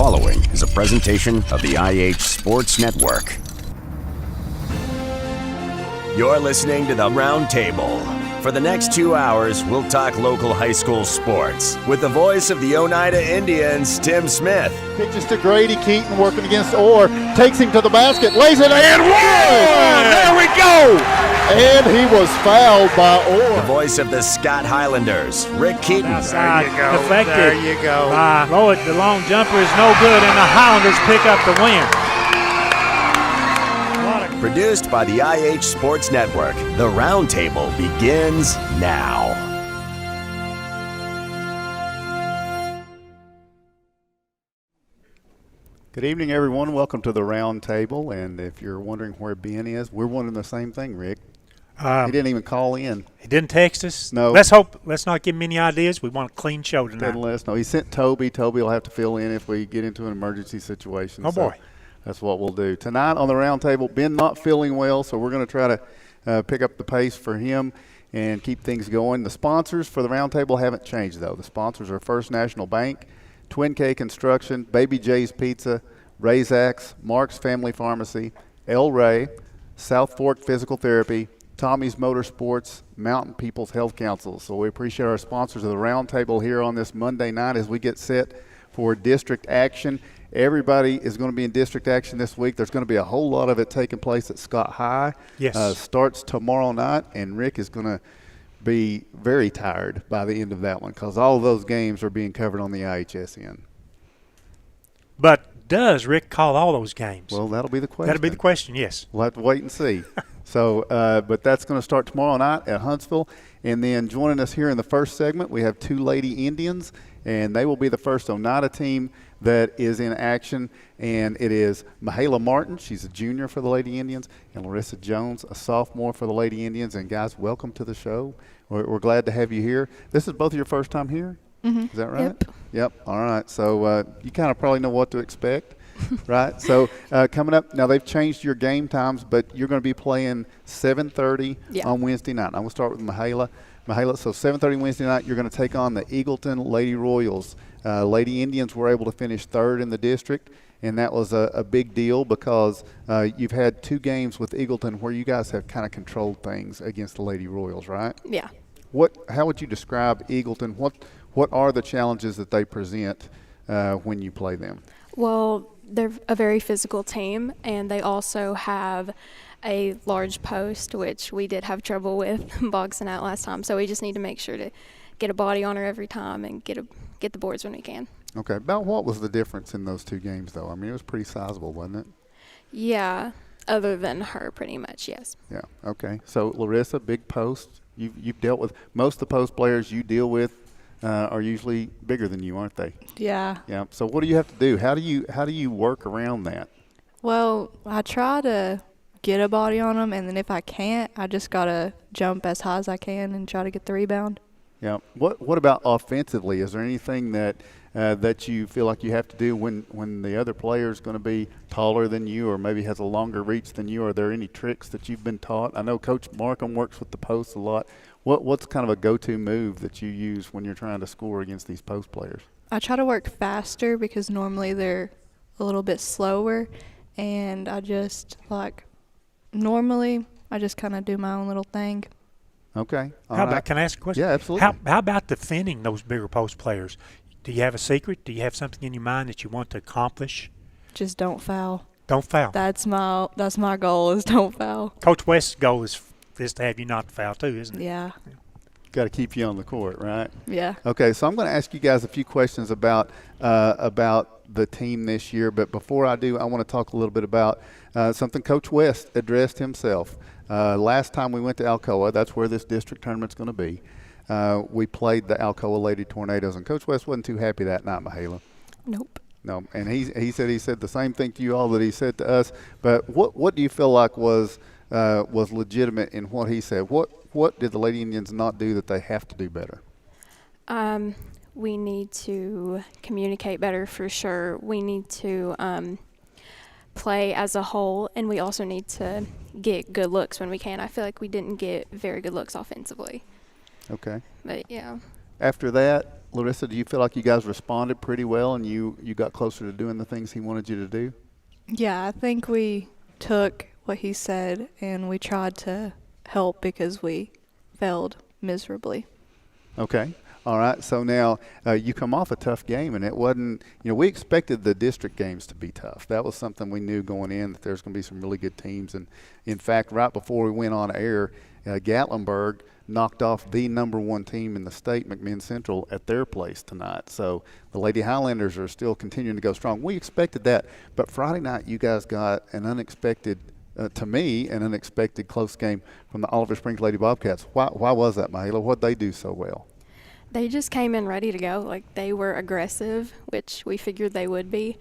following is a presentation of the IH Sports Network. You're listening to The Round Table. For the next 2 hours, we'll talk local high school sports with the voice of the Oneida Indians, Tim Smith. Pitches to Grady Keaton working against Orr. Takes him to the basket, lays it in. One! There we go! And he was fouled by Orr. The voice of the Scott Highlanders, Rick Keaton. Outside, There you go. deflected. There you go. Lloyd, the long jumper is no good, and the Highlanders pick up the win. Produced by the IH Sports Network, The Round Table begins now. Good evening, everyone. Welcome to the Round Table. And if you're wondering where Ben is, we're wondering the same thing, Rick. He didn't even call in. He didn't text us. No. Let's not give him any ideas. We want a clean show tonight. Didn't let us know. He sent Toby. Toby will have to fill in if we get into an emergency situation. Oh, boy. That's what we'll do. Tonight on the Round Table, Ben not feeling well, so we're going to try to pick up the pace for him and keep things going. The sponsors for the Round Table haven't changed, though. The sponsors are First National Bank, Twin K Construction, Baby J's Pizza, Ray's Axe, Mark's Family Pharmacy, El Ray, South Fork Physical Therapy, Tommy's Motorsports, Mountain People's Health Council. So we appreciate our sponsors of the Round Table here on this Monday night as we get set for district action. Everybody is going to be in district action this week. There's going to be a whole lot of it taking place at Scott High. Yes. Starts tomorrow night, and Rick is going to be very tired by the end of that one because all of those games are being covered on the IHSN. But does Rick call all those games? Well, that'll be the question. That'll be the question, yes. We'll have to wait and see. So, but that's going to start tomorrow night at Huntsville. And then joining us here in the first segment, we have two Lady Indians, and they will be the first Oneida team that is in action, and it is Mahala Martin. She's a junior for the Lady Indians, and Larissa Jones, a sophomore for the Lady Indians. And guys, welcome to the show. We're glad to have you here. This is both of your first time here? Mm-hmm. Is that right? Yep. Yep. All right. So you kind of probably know what to expect, right? So coming up, now they've changed your game times, but you're going to be playing 7:30 on Wednesday night. I'm going to start with Mahala. So 7:30 Wednesday night, you're going to take on the Eagleton Lady Royals. Lady Indians were able to finish third in the district, and that was a big deal because you've had two games with Eagleton where you guys have kind of controlled things against the Lady Royals, right? Yeah. How would you describe Eagleton? What are the challenges that they present when you play them? Well, they're a very physical team, and they also have a large post, which we did have trouble with boxing out last time. So we just need to make sure to get a body on her every time and get the boards when we can. Okay. About what was the difference in those two games, though? I mean, it was pretty sizable, wasn't it? Yeah, other than her, pretty much, yes. Yeah. Okay. So Larissa, big post. You've dealt with most of the post players you deal with are usually bigger than you, aren't they? Yeah. Yeah. So what do you have to do? How do you work around that? Well, I try to get a body on them, and then if I can't, I just got to jump as high as I can and try to get the rebound. Yeah. What about offensively? Is there anything that you feel like you have to do when the other player is going to be taller than you or maybe has a longer reach than you? Are there any tricks that you've been taught? I know Coach Markham works with the post a lot. What's kind of a go-to move that you use when you're trying to score against these post players? I try to work faster because normally they're a little bit slower, and I just normally I just kind of do my own little thing. Okay. Can I ask a question? Yeah, absolutely. How about defending those bigger post players? Do you have a secret? Do you have something in your mind that you want to accomplish? Just don't foul. Don't foul. That's my goal is don't foul. Coach West's goal is to have you not foul too, isn't it? Yeah. Got to keep you on the court, right? Yeah. Okay, so I'm going to ask you guys a few questions about the team this year. But before I do, I want to talk a little bit about something Coach West addressed himself. Last time we went to Alcoa, that's where this district tournament's going to be. We played the Alcoa Lady Tornadoes, and Coach West wasn't too happy that night, Mahala. Nope. No, and he said the same thing to you all that he said to us. But what do you feel like was legitimate in what he said? What did the Lady Indians not do that they have to do better? We need to communicate better for sure. We need to play as a whole, and we also need to get good looks when we can. I feel like we didn't get very good looks offensively. Okay. But, yeah. After that, Larissa, do you feel like you guys responded pretty well and you got closer to doing the things he wanted you to do? Yeah, I think we took what he said and we tried to help because we failed miserably. Okay. All right. So now you come off a tough game, and it wasn't, we expected the district games to be tough. That was something we knew going in, that there's going to be some really good teams. And in fact, right before we went on air, Gatlinburg knocked off the #1 team in the state, McMinn Central, at their place tonight. So the Lady Highlanders are still continuing to go strong. We expected that. But Friday night, you guys got an unexpected, to me, an unexpected close game from the Oliver Springs Lady Bobcats. Why was that, Mahela? What did they do so well? They just came in ready to go. Like, they were aggressive, which we figured they would be,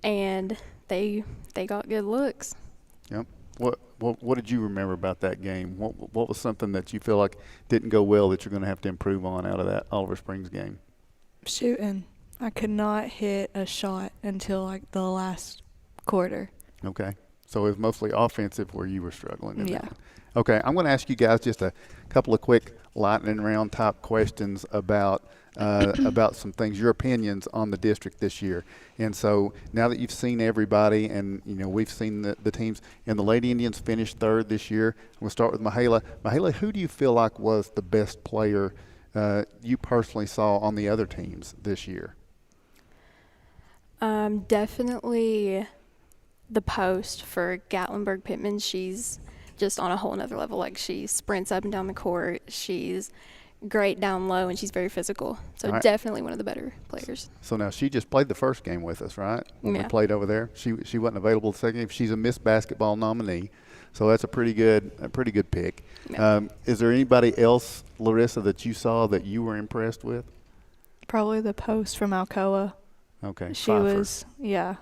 and they got good looks. Yep. What did you remember about that game? What was something that you feel like didn't go well that you're going to have to improve on out of that Oliver Springs game? Shooting. I could not hit a shot until like the last quarter. Okay. So it was mostly offensive where you were struggling. Yeah. Okay. I'm going to ask you guys just a couple of quick lightning round type questions about some things, your opinions on the district this year. And so now that you've seen everybody, and we've seen the teams, and the Lady Indians finished 3rd this year, we'll start with Mahela. Mahela, who do you feel like was the best player you personally saw on the other teams this year? Definitely the post for Gatlinburg Pittman. She's just on a whole nother level. Like, she sprints up and down the court. She's great down low, and she's very physical. So right. Definitely one of the better players. So now she just played the first game with us, right? When we Yeah. played over there. She wasn't available the second game. She's a Miss Basketball nominee. So that's a pretty good pick. Yeah. Is there anybody else, Larissa, that you saw that you were impressed with? Probably the post from Alcoa. Okay. She Pfeiffer. was, yeah.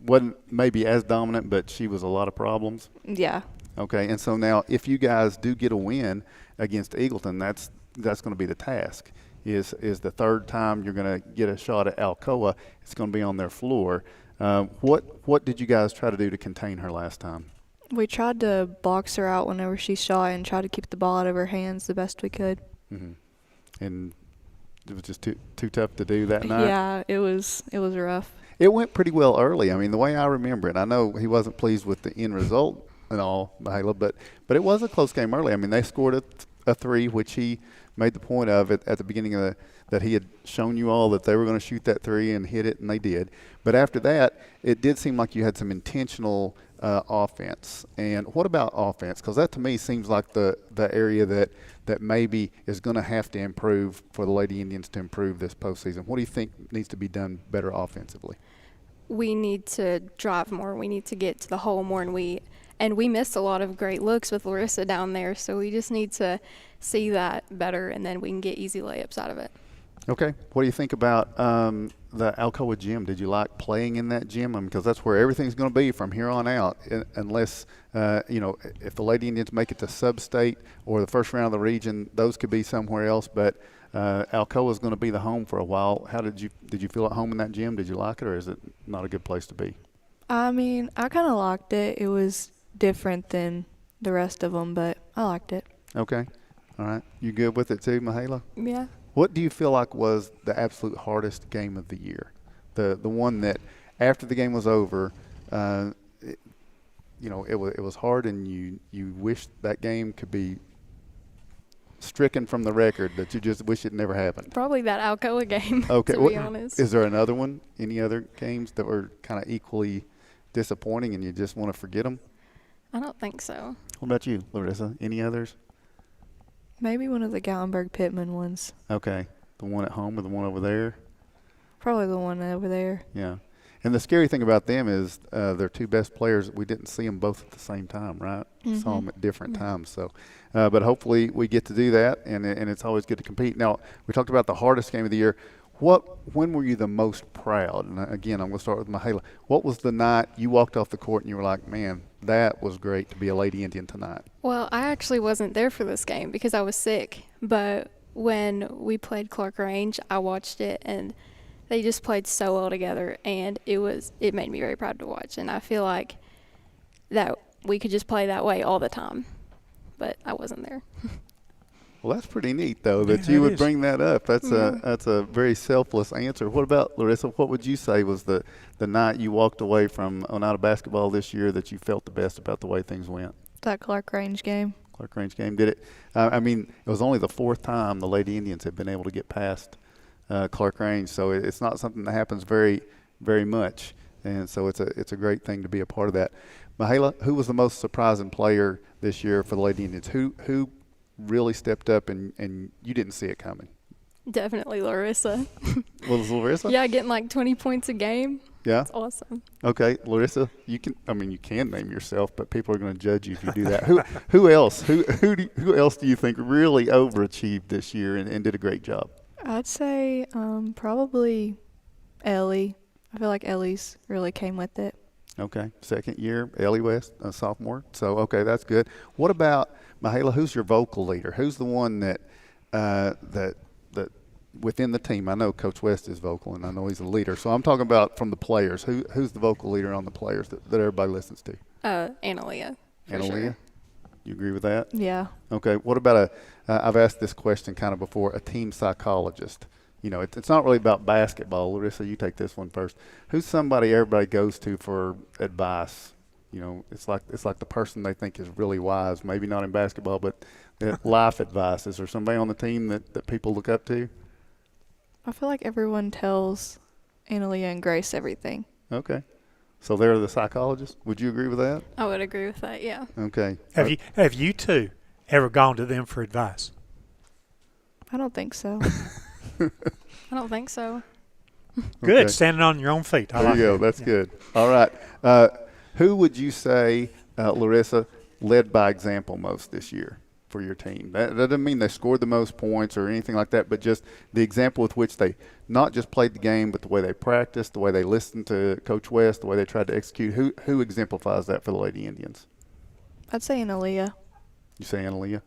Wasn't maybe as dominant, but she was a lot of problems. Yeah. Okay, and so now if you guys do get a win against Eagleton, that's going to be the task. Is the third time you're going to get a shot at Alcoa? It's going to be on their floor. What did you guys try to do to contain her last time? We tried to box her out whenever she shot and try to keep the ball out of her hands the best we could. Mm-hmm. And it was just too tough to do that night? Yeah, it was rough. It went pretty well early. I mean, the way I remember it, I know he wasn't pleased with the end result and all, Mahela, but it was a close game early. I mean, they scored a 3, which he made the point of at the beginning of that he had shown you all that they were going to shoot that 3 and hit it, and they did. But after that, it did seem like you had some intentional offense. And what about offense? Because that to me seems like the area that maybe is going to have to improve for the Lady Indians to improve this postseason. What do you think needs to be done better offensively? We need to drive more. We need to get to the hole more, and we missed a lot of great looks with Larissa down there, so we just need to see that better, and then we can get easy layups out of it. Okay. What do you think about the Alcoa gym? Did you like playing in that gym? Because that's where everything's going to be from here on out, unless, if the Lady Indians make it to sub-state or the first round of the region, those could be somewhere else. But Alcoa is going to be the home for a while. How did you feel at home in that gym? Did you like it, or is it not a good place to be? I mean, I kind of liked it. It was different than the rest of them, but I liked it. Okay. All right. You good with it too, Mahela? Yeah. What do you feel like was the absolute hardest game of the year? The one that after the game was over, it was hard, and you wish that game could be stricken from the record, that you just wish it never happened. Probably that Alcoa game, Okay. to be honest. Is there another one? Any other games that were kind of equally disappointing and you just want to forget them? I don't think so. What about you, Larissa? Any others? Maybe one of the Gatlinburg Pittman ones. Okay. The one at home or the one over there? Probably the one over there. Yeah. And the scary thing about them is their 2 best players, we didn't see them both at the same time, right? Mm-hmm. Saw them at different times. So, but hopefully we get to do that, and it's always good to compete. Now, we talked about the hardest game of the year. When were you the most proud? And again, I'm going to start with Mahela. What was the night you walked off the court and you were like, man, that was great to be a Lady Indian tonight? Well, I actually wasn't there for this game because I was sick. But when we played Clark Range, I watched it, and they just played so well together, and it made me very proud to watch. And I feel like that we could just play that way all the time, but I wasn't there. Well, that's pretty neat, though, that Yeah, you it would is. bring that up. That's a very selfless answer. What about, Larissa, what would you say was the night you walked away from Oneida basketball this year that you felt the best about the way things went? That Clark Range game. Clark Range game, did it? I mean, it was only the fourth time the Lady Indians have been able to get past Clark Range, so it's not something that happens very, very much, and so it's a great thing to be a part of that. Mahala, who was the most surprising player this year for the Lady Indians? Who really stepped up and you didn't see it coming? Definitely Larissa. Was Larissa? Yeah, getting like 20 points a game. Yeah. It's awesome. Okay, Larissa, you can name yourself, but people are going to judge you if you do that. Who else? Who else do you think really overachieved this year and did a great job? I'd say probably Ellie. I feel like Ellie's really came with it. Okay, second year, Ellie West, a sophomore. So, okay, that's good. What about Mahala? Who's your vocal leader? Who's the one that within the team? I know Coach West is vocal, and I know he's a leader. So I'm talking about from the players. Who's the vocal leader on the players that everybody listens to? Analia. Analia? You agree with that? Yeah. Okay. What about I've asked this question kind of before, a team psychologist. You know, it's not really about basketball. Larissa, you take this one first. Who's somebody everybody goes to for advice? You know, it's like the person they think is really wise, maybe not in basketball, but life advice. Is there somebody on the team that people look up to? I feel like everyone tells Analia and Grace everything. Okay. So they're the psychologists. Would you agree with that? I would agree with that, yeah. Okay. Have you two ever gone to them for advice? I don't think so. I don't think so. Good, Okay. standing on your own feet. I There like you go. that. That's Yeah. good. All right. Who would you say, Larissa, led by example most this year for your team? That doesn't mean they scored the most points or anything like that, but just the example with which they not just played the game, but the way they practiced, the way they listened to Coach West, the way they tried to execute. Who exemplifies that for the Lady Indians? I'd say Analia. You say Analia?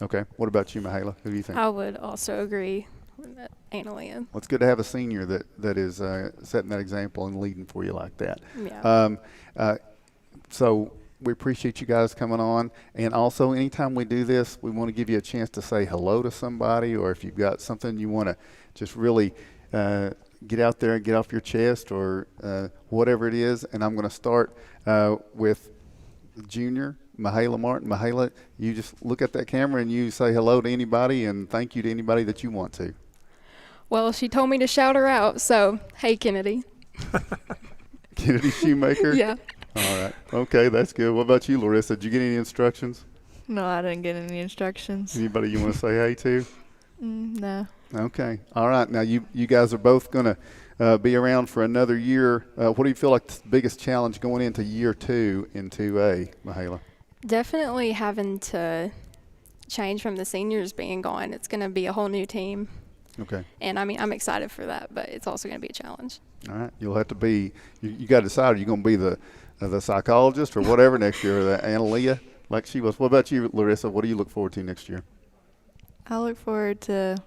Okay. What about you, Mahala? Who do you think? I would also agree with that, Analia. Well, it's good to have a senior that is setting that example and leading for you like that. Yeah. So we appreciate you guys coming on. And also, anytime we do this, we want to give you a chance to say hello to somebody, or if you've got something you want to just really get out there and get off your chest, or whatever it is. And I'm going to start with Junior, Mahala Martin. Mahala, you just look at that camera and you say hello to anybody and thank you to anybody that you want to. Well, she told me to shout her out, so hey, Kennedy. Kennedy Shoemaker? Yeah. All right. Okay, that's good. What about you, Larissa? Did you get any instructions? No, I didn't get any instructions. Anybody you want to say hey to? No. Okay. All right. Now, you guys are both going to be around for another year. What do you feel like the biggest challenge going into year 2 in 2A, Mahala? Definitely having to change from the seniors being gone. It's going to be a whole new team. Okay. And, I mean, I'm excited for that, but it's also going to be a challenge. All right. You'll have to be – you got to decide, are you going to be the psychologist or whatever next year, or the Analia like she was? What about you, Larissa? What do you look forward to next year? I look forward to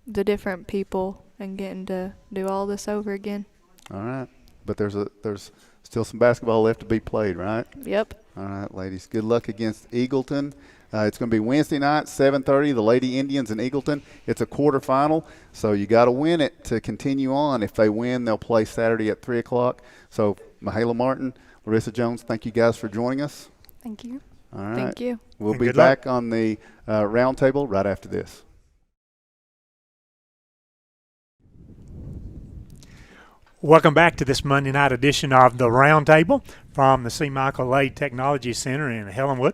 the different people and getting to do all this over again. All right. But there's still some basketball left to be played, right? Yep. All right, ladies. Good luck against Eagleton. It's going to be Wednesday night, 7:30, the Lady Indians in Eagleton. It's a quarterfinal, so you got to win it to continue on. If they win, they'll play Saturday at 3 o'clock. So, Mahala Martin, Larissa Jones, thank you guys for joining us. Thank you. All right. Thank you. We'll And be good luck. back on the round table right after this. Welcome back to this Monday night edition of the Roundtable from the C. Michael Lade Technology Center in Helenwood.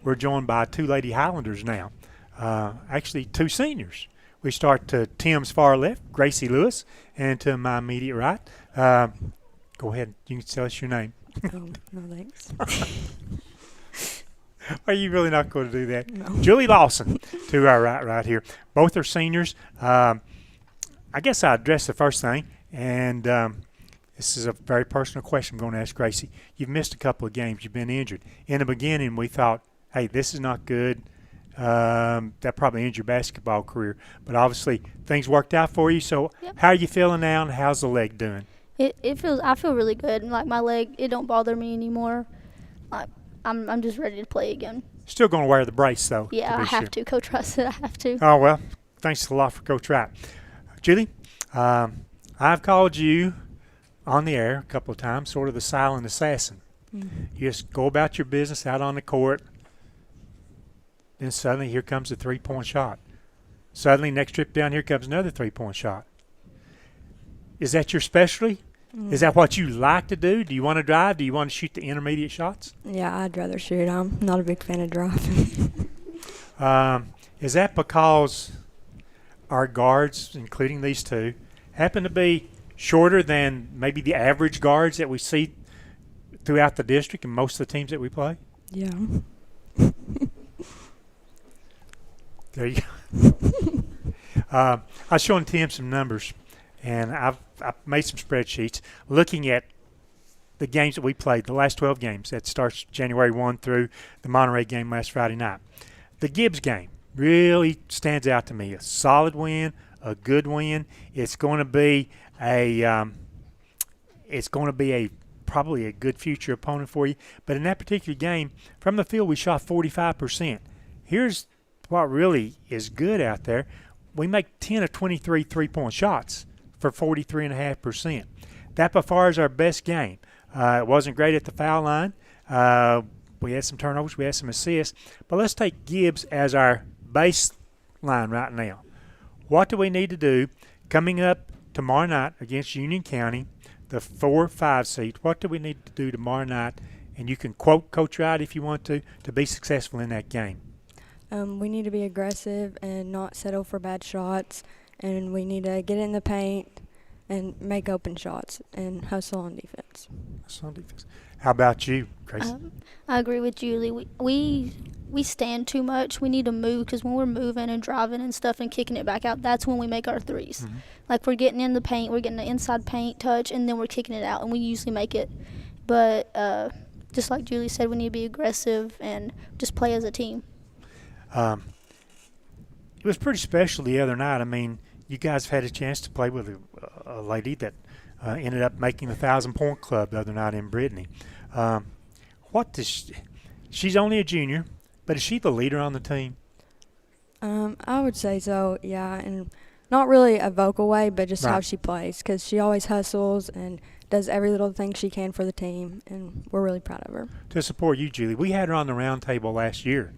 We're joined by 2 Lady Highlanders now, actually 2 seniors. We start to Tim's far left, Gracie Lewis, and to my immediate right. Go ahead, you can tell us your name. No thanks. Are you really not going to do that? No. Julie Lawson to our right here. Both are seniors. I guess I'll address the first thing, and this is a very personal question I'm going to ask Gracie. You've missed a couple of games. You've been injured. In the beginning, we thought, hey, this is not good. That probably ends your basketball career. But obviously, things worked out for you. So Yep. how are you feeling now, and how's the leg doing? I feel really good. Like my leg, it don't bother me anymore. Like I'm just ready to play again. Still going to wear the brace, though. Yeah, I have to. Coach Russ said I have to. Oh, well, thanks a lot for Coach Wright. Julie, I've called you on the air a couple of times, sort of the silent assassin. Mm-hmm. You just go about your business out on the court, then suddenly here comes a three-point shot. Suddenly, next trip down here comes another three-point shot. Is that your specialty? Is that what you like to do? Do you want to drive? Do you want to shoot the intermediate shots? Yeah, I'd rather shoot. I'm not a big fan of driving. Is that because our guards, including these two, happen to be shorter than maybe the average guards that we see throughout the district and most of the teams that we play? Yeah. There you go. I was showing Tim some numbers, and I've made some spreadsheets looking at the games that we played, the last 12 games. That starts January 1 through the Monterey game last Friday night. The Gibbs game really stands out to me. A solid win, a good win. It's going to be probably a good future opponent for you. But in that particular game, from the field, we shot 45%. Here's what really is good out there. We make 10 of 23 three-point shots for 43.5%. That by far is our best game. It wasn't great at the foul line. We had some turnovers. We had some assists. But let's take Gibbs as our baseline right now. What do we need to do coming up tomorrow night against Union County, the 4-5 seed? What do we need to do tomorrow night? And you can quote Coach Wright if you want to be successful in that game. We need to be aggressive and not settle for bad shots, and we need to get in the paint and make open shots and hustle on defense. How about you, Grace? I agree with Julie. We stand too much. We need to move because when we're moving and driving and stuff and kicking it back out, that's when we make our threes. Mm-hmm. Like we're getting in the paint, we're getting the inside paint touch, and then we're kicking it out, and we usually make it. But just like Julie said, we need to be aggressive and just play as a team. It was pretty special the other night. I mean, you guys have had a chance to play with a lady that ended up making the 1,000-point club the other night in Brittany. She's only a junior, but is she the leader on the team? I would say so, yeah, and not really a vocal way, but just how she plays, because she always hustles and does every little thing she can for the team, and we're really proud of her. To support you, Julie, we had her on the round table last year.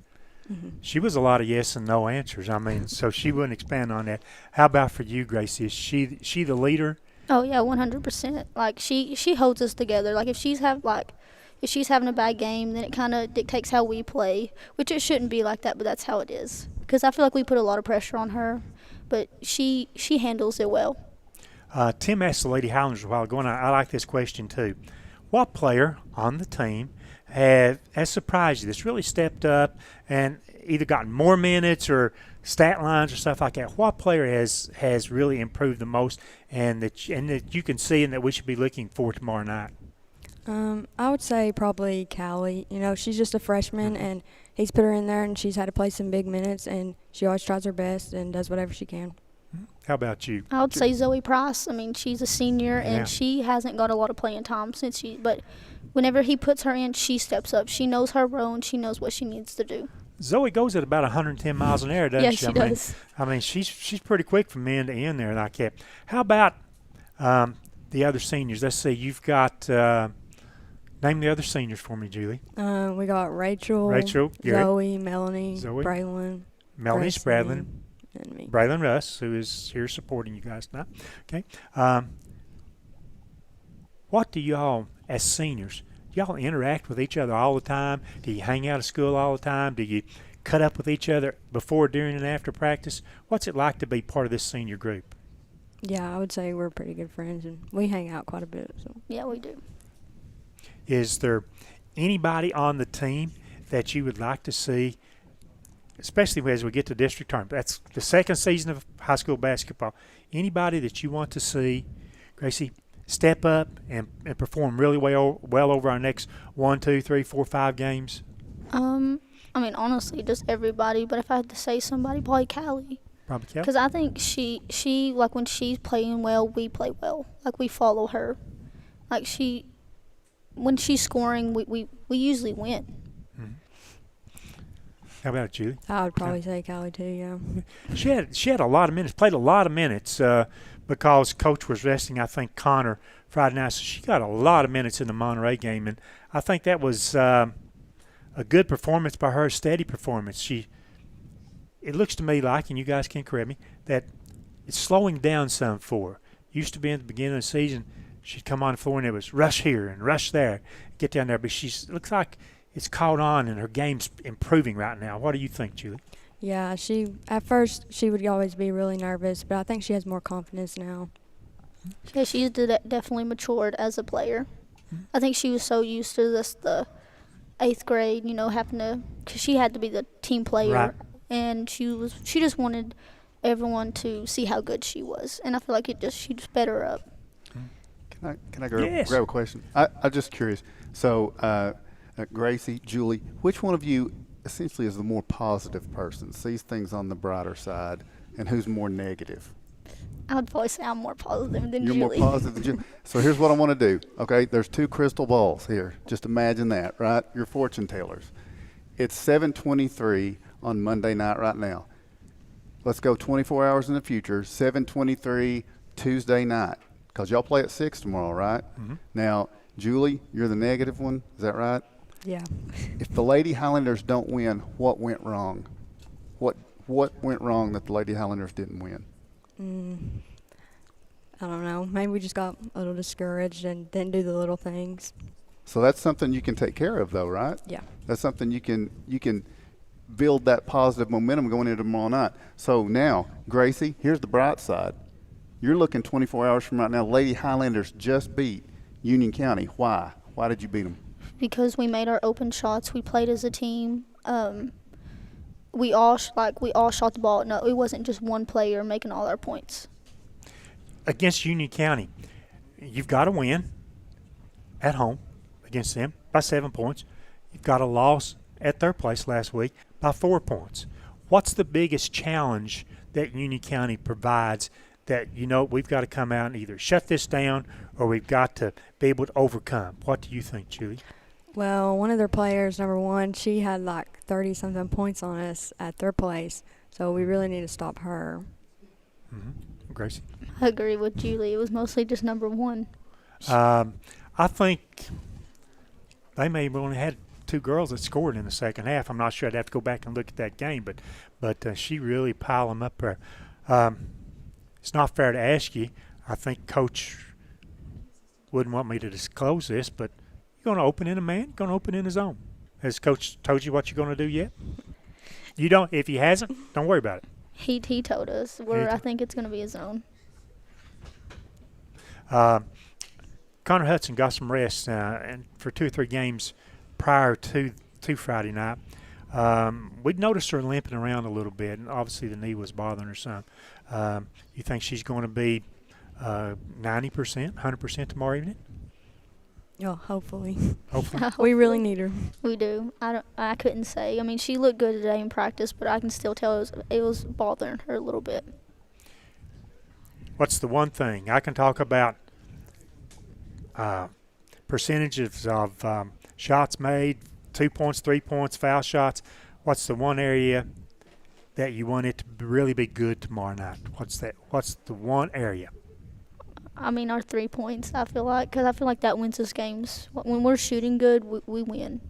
Mm-hmm. She was a lot of yes and no answers. I mean, so she wouldn't expand on that. How about for you, Gracie? Is she the leader? Oh yeah, 100%. Like she holds us together. Like if she's having a bad game, then it kind of dictates how we play, which it shouldn't be like that, but that's how it is. Because I feel like we put a lot of pressure on her, but she handles it well. Tim asked the Lady Highlanders a while ago, and I like this question too. What player on the team has surprised you, that's really stepped up and either gotten more minutes or stat lines or stuff like that? What player has really improved the most and that you can see and that we should be looking for tomorrow night? I would say probably Callie. You know, she's just a freshman, and he's put her in there, and she's had to play some big minutes, and she always tries her best and does whatever she can. How about you? I would say Zoe Price. I mean, she's a senior, and she hasn't got a lot of playing time but whenever he puts her in, she steps up. She knows her role, and she knows what she needs to do. Zoe goes at about 110 miles an hour, doesn't she? Yeah, she does. I mean, she's pretty quick from end to end there like that. How about the other seniors? Let's see. You've got name the other seniors for me, Julie. We got Rachel, Garrett, Zoe, Melanie, Braylon. Melanie Spradlin, and me. Braylon Russ, who is here supporting you guys tonight. Okay. What do y'all, as seniors, do y'all interact with each other all the time? Do you hang out at school all the time? Do you cut up with each other before, during, and after practice? What's it like to be part of this senior group? Yeah, I would say we're pretty good friends, and we hang out quite a bit. So. Yeah, we do. Is there anybody on the team that you would like to see, especially as we get to district tournament? That's the second season of high school basketball. Anybody that you want to see, Gracie, step up and perform really well over our next 1, 2, 3, 4, 5 games? I mean, honestly, just everybody. But if I had to say somebody, probably Callie. Probably Callie. Because I think she like when she's playing well, we play well. Like we follow her. Like when she's scoring, we usually win. How about it, Julie? I would probably say Callie too. Yeah. She had a lot of minutes, played a lot of minutes because Coach was resting, I think, Connor Friday night. So she got a lot of minutes in the Monterey game, and I think that was a good performance by her, steady performance. It looks to me like, and you guys can correct me, that it's slowing down some for her. Used to be in the beginning of the season, she'd come on the floor and it was rush here and rush there, get down there. But looks like it's caught on and her game's improving right now. What do you think, Julie? Yeah, at first she would always be really nervous, but I think she has more confidence now. Yeah, she's definitely matured as a player. I think she was so used to the 8th grade, having to, because she had to be the team player. Right. And she just wanted everyone to see how good she was. And I feel like she just sped her up. Can I grab a question? I'm just curious. So, Gracie, Julie, which one of you essentially is the more positive person, sees things on the brighter side, and who's more negative? I would probably say I'm more positive than You're Julie. more positive than Julie. So here's what I want to do. Okay, there's 2 crystal balls here. Just imagine that, right? You're fortune tellers. It's 7:23 on Monday night right now. Let's go 24 hours in the future, 7:23 Tuesday night, because y'all play at 6 tomorrow, right? Mm-hmm. Now, Julie, you're the negative one. Is that right? Yeah. If the Lady Highlanders don't win, what went wrong? What went wrong that the Lady Highlanders didn't win? I don't know. Maybe we just got a little discouraged and didn't do the little things. So that's something you can take care of, though, right? Yeah. That's something you can build that positive momentum going into tomorrow night. So now, Gracie, here's the bright side. You're looking 24 hours from right now. Lady Highlanders just beat Union County. Why? Why did you beat them? Because we made our open shots. We played as a team. We all shot the ball. No, it wasn't just one player making all our points. Against Union County, you've got to win at home against them by 7 points. You've got a loss at their place last week by 4 points. What's the biggest challenge that Union County provides that, we've got to come out and either shut this down or we've got to be able to overcome? What do you think, Julie? Well, one of their players, number 1, she had like 30-something points on us at their place, so we really need to stop her. Mm-hmm. Gracie? I agree with Julie. It was mostly just number 1. I think they may have only had 2 girls that scored in the second half. I'm not sure. I'd have to go back and look at that game, but she really piled them up there. It's not fair to ask you. I think Coach wouldn't want me to disclose this, but you're going to open in a man, you're going to open in a zone. Has Coach told you what you're going to do yet? You don't. If he hasn't, don't worry about it. He told us. I think it's going to be a zone. Connor Hudson got some rest and for 2 or 3 games prior to Friday night. We'd noticed her limping around a little bit, and obviously the knee was bothering her some. You think she's going to be 90%, 100% tomorrow evening? Yeah, hopefully. Hopefully. We really need her. We do. I couldn't say. I mean, she looked good today in practice, but I can still tell it was bothering her a little bit. What's the one thing I can talk about? Percentages of shots made, 2 points, 3 points, foul shots. What's the one area that you want it to really be good tomorrow night? What's that? What's the one area? I mean, our 3 points, I feel like, because I feel like that wins us games. When we're shooting good, we win.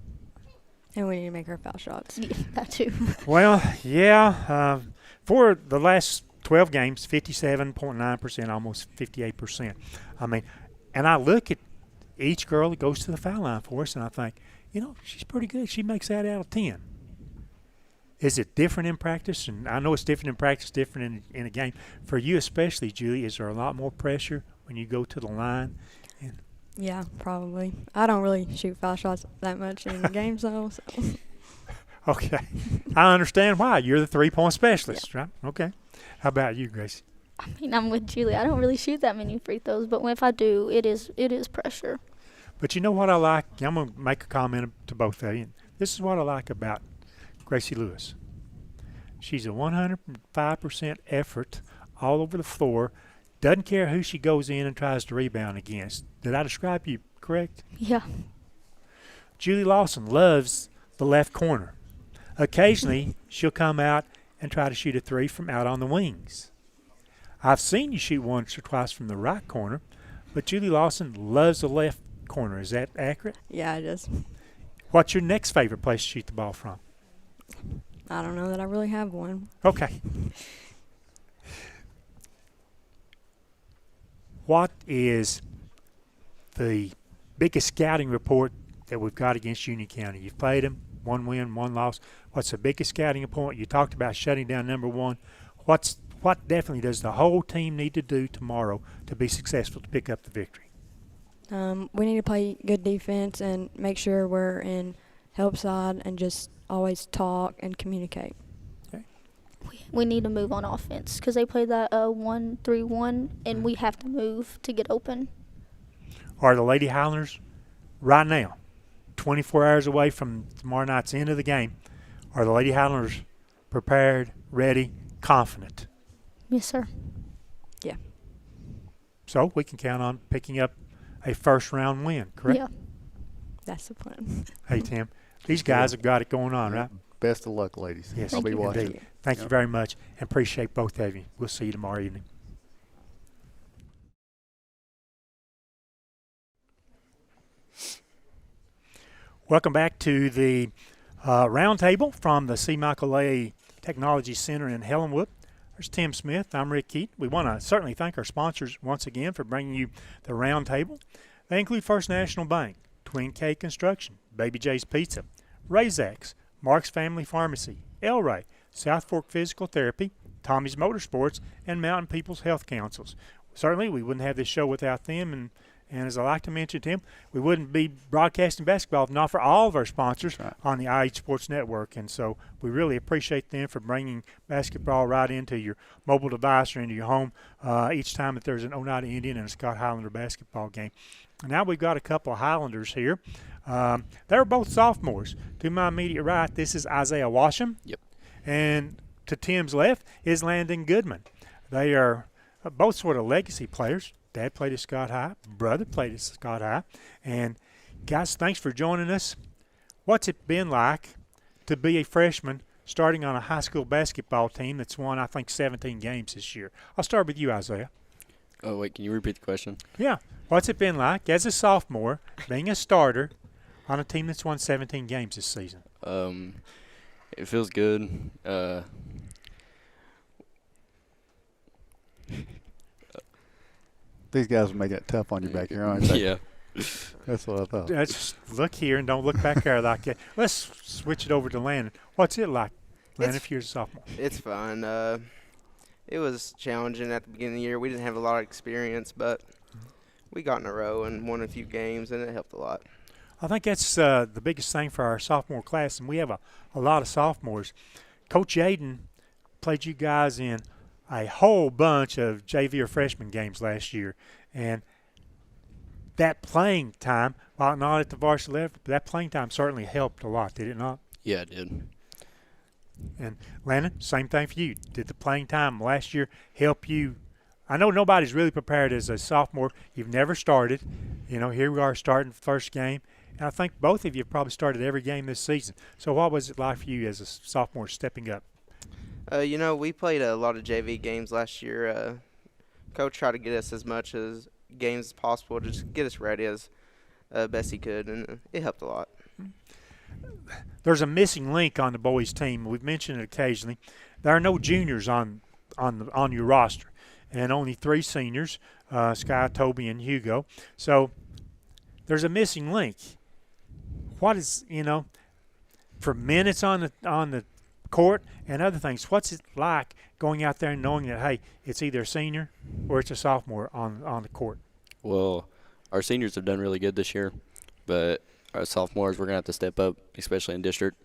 And we need to make our foul shots. Yeah, that too. Well, yeah. For the last 12 games, 57.9%, almost 58%. I mean, and I look at each girl that goes to the foul line for us, and I think, she's pretty good. She makes that out of 10. Is it different in practice? And I know it's different in practice, different in a game. For you especially, Julie, is there a lot more pressure when you go to the line? Yeah, probably. I don't really shoot foul shots that much in the games, though. So. Okay. I understand why. You're the three-point specialist, right? Okay. How about you, Gracie? I mean, I'm with Julie. I don't really shoot that many free throws, but if I do, it is pressure. But you know what I like? I'm going to make a comment to both of you. This is what I like about Gracie Lewis. She's a 105% effort all over the floor. Doesn't care who she goes in and tries to rebound against. Did I describe you correct? Yeah. Julie Lawson loves the left corner. Occasionally, she'll come out and try to shoot a three from out on the wings. I've seen you shoot once or twice from the right corner, but Julie Lawson loves the left corner. Is that accurate? Yeah, it is. What's your next favorite place to shoot the ball from? I don't know that I really have one. Okay. What is the biggest scouting report that we've got against Union County? You've played them, 1 win, 1 loss. What's the biggest scouting report? You talked about shutting down number 1. What definitely does the whole team need to do tomorrow to be successful to pick up the victory? We need to play good defense and make sure we're in help side and just always talk and communicate. We need to move on offense because they play that 1-3-1, and we have to move to get open. Are the Lady Highlanders right now, 24 hours away from tomorrow night's end of the game, are the Lady Highlanders prepared, ready, confident? Yes, sir. Yeah. So we can count on picking up a first-round win, correct? Yeah. That's the plan. Hey, Tim, these guys have got it going on, right? Best of luck, ladies. Yes, I'll be watching. indeed. Thank you very much, and appreciate both of you. We'll see you tomorrow evening. Welcome back to the roundtable from the C. Michael A. Technology Center in Helenwood. There's Tim Smith. I'm Rick Keaton. We want to certainly thank our sponsors once again for bringing you the roundtable. They include First National Bank, Twin K Construction, Baby J's Pizza, Razak's, Mark's Family Pharmacy, El Ray, South Fork Physical Therapy, Tommy's Motorsports, and Mountain People's Health Councils. Certainly, we wouldn't have this show without them, and as I like to mention, Tim, we wouldn't be broadcasting basketball if not for all of our sponsors on the IH Sports Network. And so we really appreciate them for bringing basketball right into your mobile device or into your home each time that there's an Oneida Indian and a Scott Highlander basketball game. And now we've got a couple of Highlanders here. They're both sophomores. To my immediate right, this is Isaiah Washam. Yep. And to Tim's left is Landon Goodman. They are both sort of legacy players. Dad played at Scott High. Brother played at Scott High. And, guys, thanks for joining us. What's it been like to be a freshman starting on a high school basketball team that's won, I think, 17 games this year? I'll start with you, Isaiah. Oh, wait, can you repeat the question? Yeah. What's it been like as a sophomore being a starter on a team that's won 17 games this season? It feels good. These guys are making it tough on you back here, aren't they? Yeah. That's what I thought. Let's look here and don't look back there like that. Let's switch it over to Landon. What's it like, Landon, if you're a sophomore? It's fun. It was challenging at the beginning of the year. We didn't have a lot of experience, but we got in a row and won a few games, and it helped a lot. I think that's the biggest thing for our sophomore class, and we have a lot of sophomores. Coach Yaden played you guys in a whole bunch of JV or freshman games last year, and that playing time, while not at the varsity level, but that playing time certainly helped a lot, did it not? Yeah, it did. And Landon, same thing for you. Did the playing time last year help you? I know nobody's really prepared as a sophomore. You've never started. You know, here we are starting the first game. And I think both of you have probably started every game this season. So what was it like for you as a sophomore stepping up? We played a lot of JV games last year. Coach tried to get us as much as games as possible, just get us ready as best he could, and it helped a lot. There's a missing link on the boys' team. We've mentioned it occasionally. There are no juniors on your roster, and only 3 seniors, Sky, Toby, and Hugo. So there's a missing link. What is, for minutes on the court and other things, what's it like going out there and knowing that, hey, it's either a senior or it's a sophomore on the court? Well, our seniors have done really good this year, but our sophomores, we're going to have to step up, especially in district.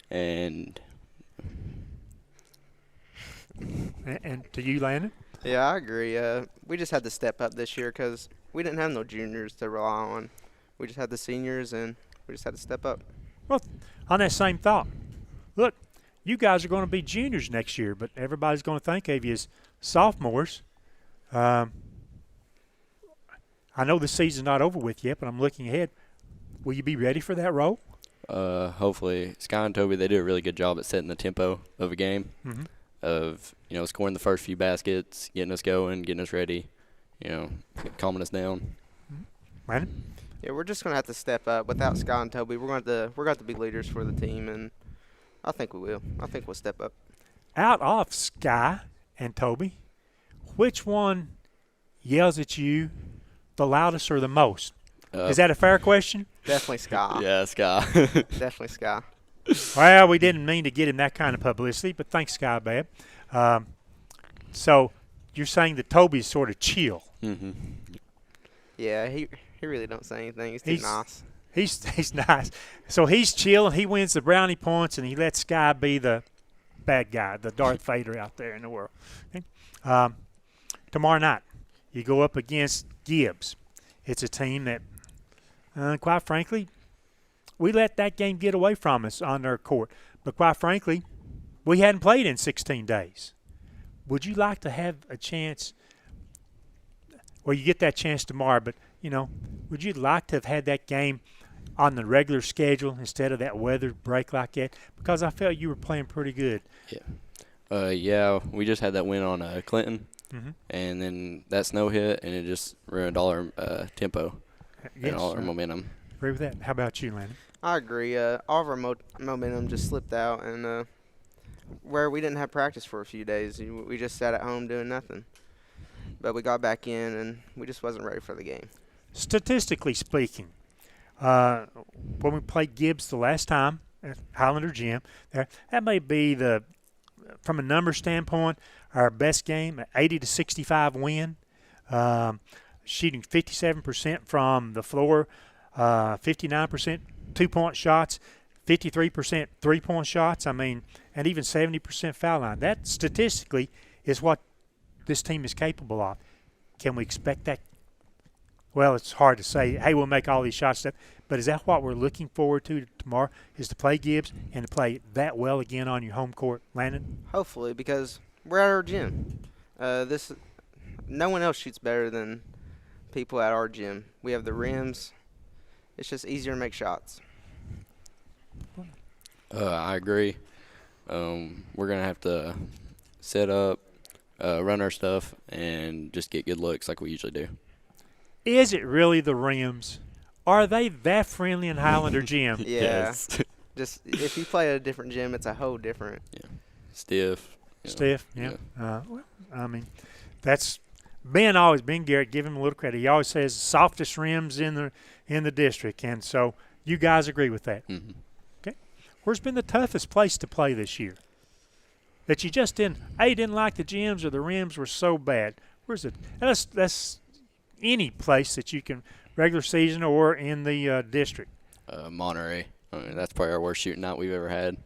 And to you, Landon? Yeah, I agree. We just had to step up this year because we didn't have no juniors to rely on. We just had the seniors, and we just had to step up. Well, on that same thought, look, you guys are going to be juniors next year, but everybody's going to think of you as sophomores. I know the season's not over with yet, but I'm looking ahead. Will you be ready for that role? Hopefully, Sky and Toby, they do a really good job at setting the tempo of a game, of, scoring the first few baskets, getting us going, getting us ready, calming us down. Brandon? Yeah, we're just gonna have to step up. Without Scott and Toby, we're going to be leaders for the team, and I think we will. I think we'll step up. Out of Sky and Toby, which one yells at you the loudest or the most? Is that a fair question? Definitely Sky. Yeah, Sky. Definitely Sky. Well, we didn't mean to get him that kind of publicity, but thanks, Sky Bab. So you're saying that Toby's sort of chill. Mm-hmm. Yeah, he really don't say anything. He's too nice. He's nice. So he's chill, and he wins the brownie points, and he lets Sky be the bad guy, the Darth Vader out there in the world. Okay? Tomorrow night, you go up against Gibbs. It's a team that, quite frankly, we let that game get away from us on their court. But quite frankly, we hadn't played in 16 days. Would you like to have a chance? Well, you get that chance tomorrow, but, would you like to have had that game on the regular schedule instead of that weather break like that? Because I felt you were playing pretty good. Yeah. Yeah, we just had that win on Clinton, and then that snow hit, and it just ruined all our tempo and all our momentum. Agree with that. How about you, Landon? I agree. All of our momentum just slipped out, and where we didn't have practice for a few days, we just sat at home doing nothing. But we got back in, and we just wasn't ready for the game. Statistically speaking, when we played Gibbs the last time at Highlander Gym, that may be from a number standpoint, our best game, an 80-65 win, shooting 57% from the floor, 59% two-point shots, 53% three-point shots. And even 70% foul line. That statistically is what this team is capable of. Can we expect that? Well, it's hard to say, hey, we'll make all these shots, but is that what we're looking forward to tomorrow, is to play Gibbs and to play that well again on your home court, Landon? Hopefully, because we're at our gym. No one else shoots better than people at our gym. We have the rims. It's just easier to make shots. I agree. We're going to have to set up, run our stuff, and just get good looks like we usually do. Is it really the rims? Are they that friendly in Highlander Gym? Yeah. Yes. Just if you play at a different gym, it's a whole different. Yeah. Stiff. Stiff, yeah. That's Ben Garrett, give him a little credit. He always says softest rims in the district, and so you guys agree with that. Mm-hmm. Okay. Where's been the toughest place to play this year? That you just didn't like the gyms or the rims were so bad. Where's it? That's any place that you can, regular season or in the district. Monterey. That's probably our worst shooting night we've ever had.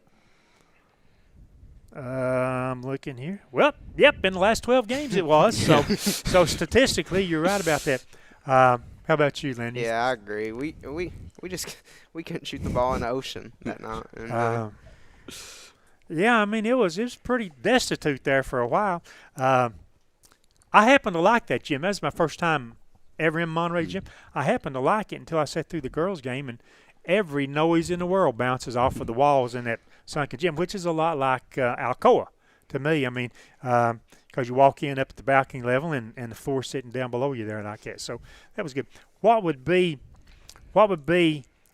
I'm looking here. Well, yep, in the last 12 games it was. So statistically, you're right about that. How about you, Landon? Yeah, I agree. We couldn't shoot the ball in the ocean that night. And, yeah, it was pretty destitute there for a while. I happened to like that gym. That was my first time ever in Monterey Gym. I happened to like it until I sat through the girls' game, and every noise in the world bounces off of the walls in that sunken gym, which is a lot like Alcoa to me. Because you walk in up at the balcony level and the floor sitting down below you there like that. So that was good. What would be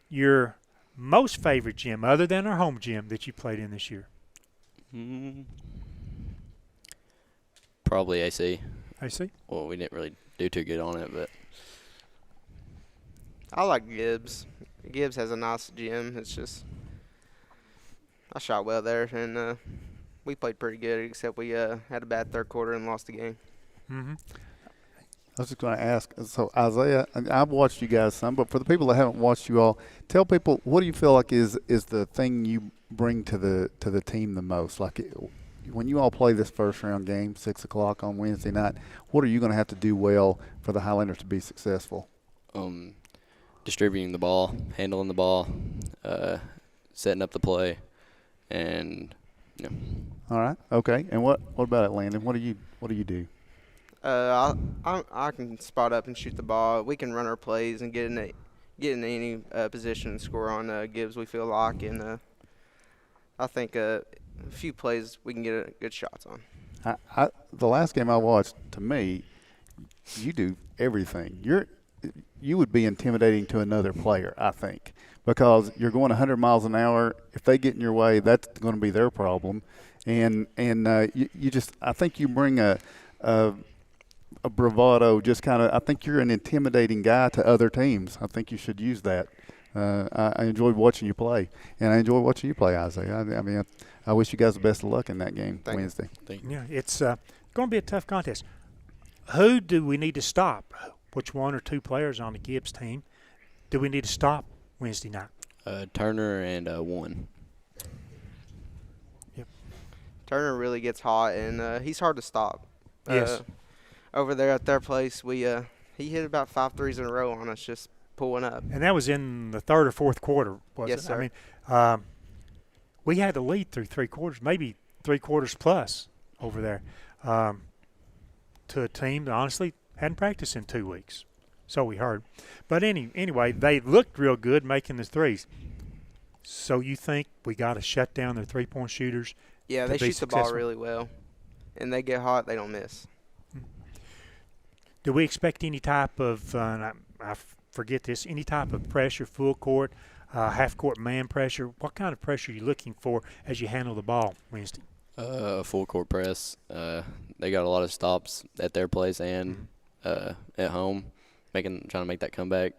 your most favorite gym other than our home gym that you played in this year? Probably AC. AC? Well, we didn't really do too good on it, but I like Gibbs. Gibbs has a nice gym. It's just I shot well there, and we played pretty good, except we had a bad third quarter and lost the game. I was just going to ask, so Isaiah, I've watched you guys some, but for the people that haven't watched you all, tell people, what do you feel like is the thing you bring to the team the most? Like when you all play this first round game, 6 o'clock on Wednesday night, what are you going to have to do well for the Highlanders to be successful? Distributing the ball, handling the ball, setting up the play, and All right. Okay. And what about it, Landon? What do you do? I can spot up and shoot the ball. We can run our plays and get get in any position and score on Gibbs, we feel like. And I think a few plays we can get good shots on. The last game I watched, to me, you do everything. You would be intimidating to another player, I think, because you're going 100 miles an hour. If they get in your way, that's going to be their problem. And you just, I think you bring a bravado, just kind of, I think you're an intimidating guy to other teams. I think you should use that. I enjoyed watching you play, and I enjoy watching you play, Isaiah. I mean, I wish you guys the best of luck in that game Wednesday. Yeah, it's going to be a tough contest. Who do we need to stop? Which one or two players on the Gibbs team do we need to stop Wednesday night? Turner and one. Yep. Turner really gets hot, and he's hard to stop. Yes. Over there at their place, he hit about 5 threes in a row on us, just pulling up. And that was in the third or fourth quarter, wasn't Yes, it? sir. I mean, we had the lead through 3 quarters, maybe 3 quarters plus over there, to a team that honestly hadn't practiced in 2 weeks. So we heard. But anyway, they looked real good making the threes. So you think we got to shut down their three-point shooters? Yeah, they shoot the ball really well. And they get hot, they don't miss. Do we expect any type of, I forget this, any type of pressure, full court, half-court man pressure? What kind of pressure are you looking for as you handle the ball Wednesday? Full court press. They got a lot of stops at their place and at home, trying to make that comeback.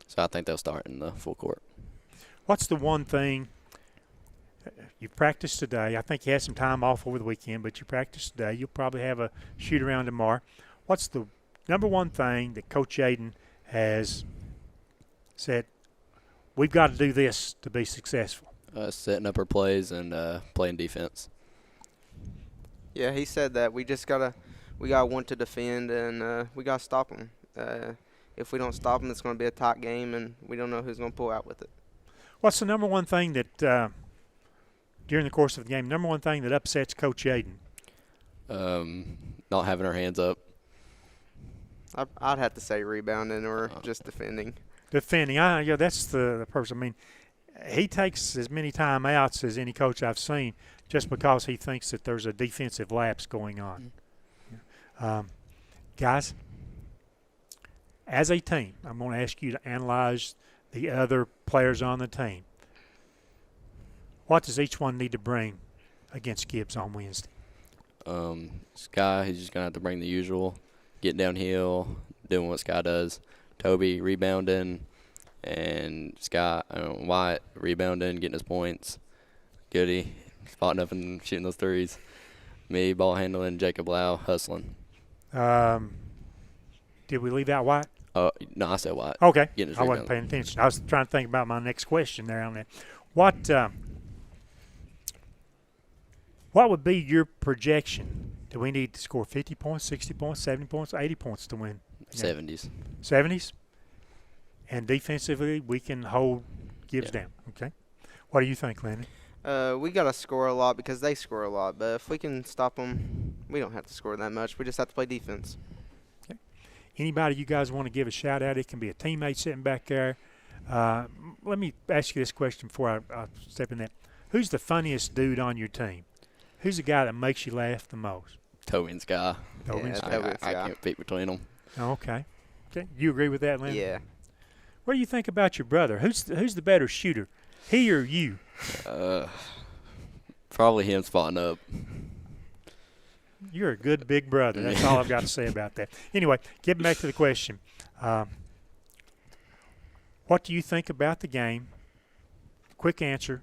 So I think they'll start in the full court. What's the one thing you practiced today? I think you had some time off over the weekend, but you practiced today. You'll probably have a shoot around tomorrow. What's the number one thing that Coach Aiden has said, we've got to do this to be successful? Setting up our plays and playing defense. Yeah, he said that we got to want to defend, and we got to stop them. If we don't stop them, it's going to be a tight game, and we don't know who's going to pull out with it. What's the number one thing that during the course of the game, number one thing that upsets Coach Aiden? Not having our hands up. I'd have to say rebounding or just defending. Defending. Yeah, that's the person. I mean, he takes as many timeouts as any coach I've seen just because he thinks that there's a defensive lapse going on. Guys, as a team, I'm going to ask you to analyze the other players on the team. What does each one need to bring against Gibbs on Wednesday? Sky, he's just going to have to bring the usual, getting downhill, doing what Sky does. Toby rebounding, and Wyatt rebounding, getting his points. Goody spotting up and shooting those threes. Me ball handling, Jacob Lau hustling. Did we leave out Wyatt? No, I said Wyatt. Okay, Getting his I wasn't paying attention. I was trying to think about my next question there on that. What would be your projection? Do we need to score 50 points, 60 points, 70 points, 80 points to win? 70s. 70s? And defensively, we can hold Gibbs down. Okay. What do you think, Landon? We got to score a lot because they score a lot. But if we can stop them, we don't have to score that much. We just have to play defense. Okay. Anybody you guys want to give a shout out? It can be a teammate sitting back there. Let me ask you this question before I step in that. Who's the funniest dude on your team? Who's the guy that makes you laugh the most? Toby and Sky. Toby and Sky. Toby and I Sky. can't pick between them. Okay. You agree with that, Landon? Yeah. What do you think about your brother? Who's the better shooter, he or you? Probably him spotting up. You're a good big brother. That's all I've got to say about that. Anyway, getting back to the question. What do you think about the game? Quick answer.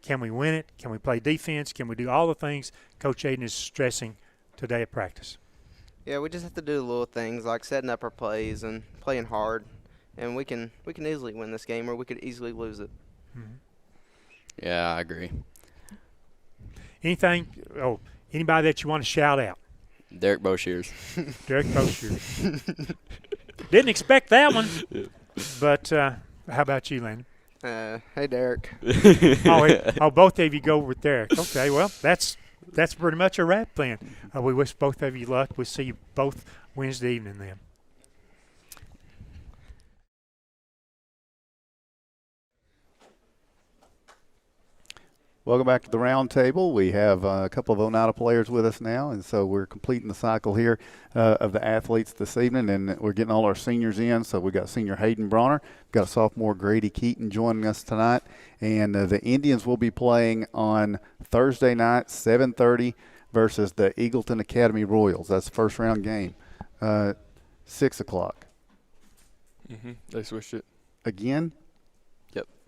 Can we win it? Can we play defense? Can we do all the things Coach Aiden is stressing today at practice? Yeah, we just have to do the little things like setting up our plays and playing hard, and we can easily win this game, or we could easily lose it. Mm-hmm. Yeah, I agree. Anybody that you want to shout out? Derek Boshears. Derek Boshears. Didn't expect that one, but how about you, Landon? Hey, Derek. Both of you go with Derek. Okay, well, that's pretty much a wrap then. We wish both of you luck. We'll see you both Wednesday evening then. Welcome back to the round table. We have a couple of Oneida players with us now, and so we're completing the cycle here of the athletes this evening, and we're getting all our seniors in. So we got senior Hayden Bronner, got sophomore Grady Keaton joining us tonight, and the Indians will be playing on Thursday night, 7:30, versus the Eagleton Academy Royals. That's the first round game, 6 o'clock. They switched it. Again?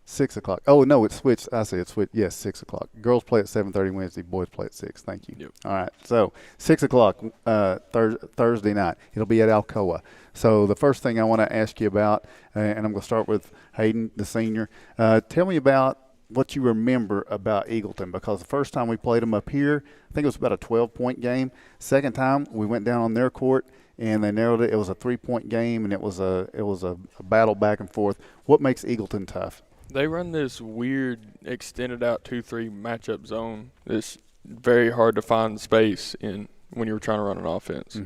6 o'clock. Oh, no, it switched. I say it switched. Yes, 6 o'clock. Girls play at 7:30 Wednesday. Boys play at 6. Thank you. Yep. All right. So 6 o'clock Thursday night. It'll be at Alcoa. So the first thing I want to ask you about, and I'm going to start with Hayden, the senior. Tell me about what you remember about Eagleton, because the first time we played them up here, I think it was about a 12-point game. Second time we went down on their court and they narrowed it. It was a 3-point game, and it was a battle back and forth. What makes Eagleton tough? They run this weird extended out 2-3 matchup zone. It's very hard to find space in when you're trying to run an offense.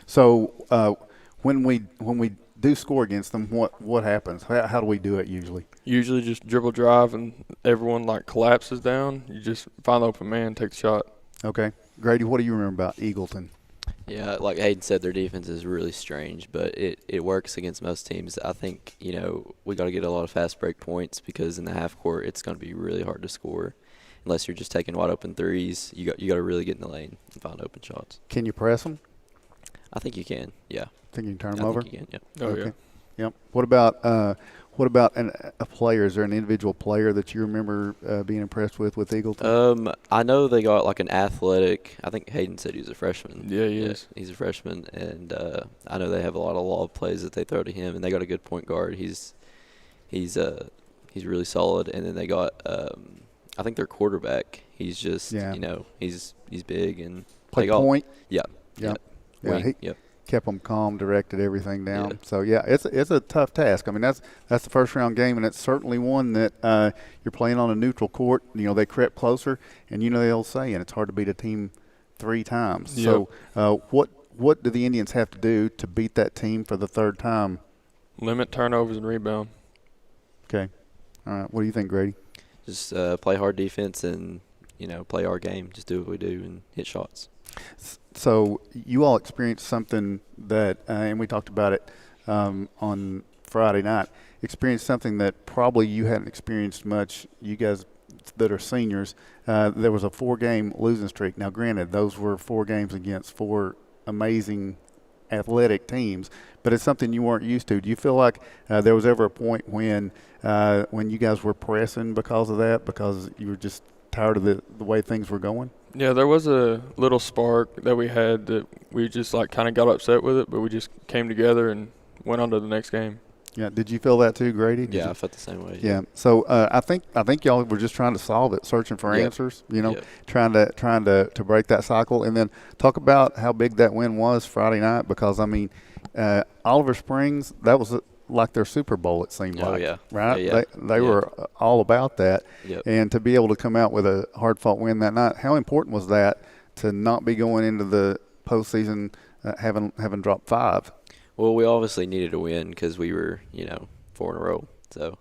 So when we do score against them, what happens? How do we do it usually? Usually just dribble drive and everyone collapses down. You just find the open man, take the shot. Okay. Grady, what do you remember about Eagleton? Yeah, like Hayden said, their defense is really strange, but it works against most teams. I think, we got to get a lot of fast break points, because in the half court it's going to be really hard to score unless you're just taking wide open threes. You got to really get in the lane and find open shots. Can you press them? I think you can. Yeah. Think you can turn them over? I think you can. Yep. Oh, okay. yeah. Yep. What about a player? Is there an individual player that you remember being impressed with Eagleton? I know they got an athletic. I think Hayden said he was a freshman. Yeah, he is. He's a freshman, and I know they have a lot of lob plays that they throw to him, and they got a good point guard. He's really solid, and then they got I think their quarterback. He's just he's big and play point. Yeah. He kept them calm, directed everything down. Yeah. So it's a tough task. I mean, that's the first round game, and it's certainly one that you're playing on a neutral court. They crept closer, and the old saying, it's hard to beat a team 3 times. Yep. So what do the Indians have to do to beat that team for the third time? Limit turnovers and rebound. Okay. All right. What do you think, Grady? Just play hard defense and play our game. Just do what we do and hit shots. So you all experienced something that, and we talked about it on Friday night, experienced something that probably you hadn't experienced much, you guys that are seniors. There was a 4-game losing streak. Now, granted, those were 4 games against 4 amazing athletic teams, but it's something you weren't used to. Do you feel like there was ever a point when you guys were pressing because of that, because you were just tired of the way things were going? Yeah, there was a little spark that we had that we just kind of got upset with it, but we just came together and went on to the next game. Yeah, did you feel that too, Grady? Yeah, I felt the same way. Yeah. So I think y'all were just trying to solve it, searching for answers. Trying to break that cycle, and then talk about how big that win was Friday night. Because Oliver Springs, that was like their Super Bowl, it seemed like. Oh, yeah. Right? Yeah. They were all about that. Yep. And to be able to come out with a hard-fought win that night, how important was that to not be going into the postseason having dropped 5? Well, we obviously needed a win because we were, 4 in a row. So,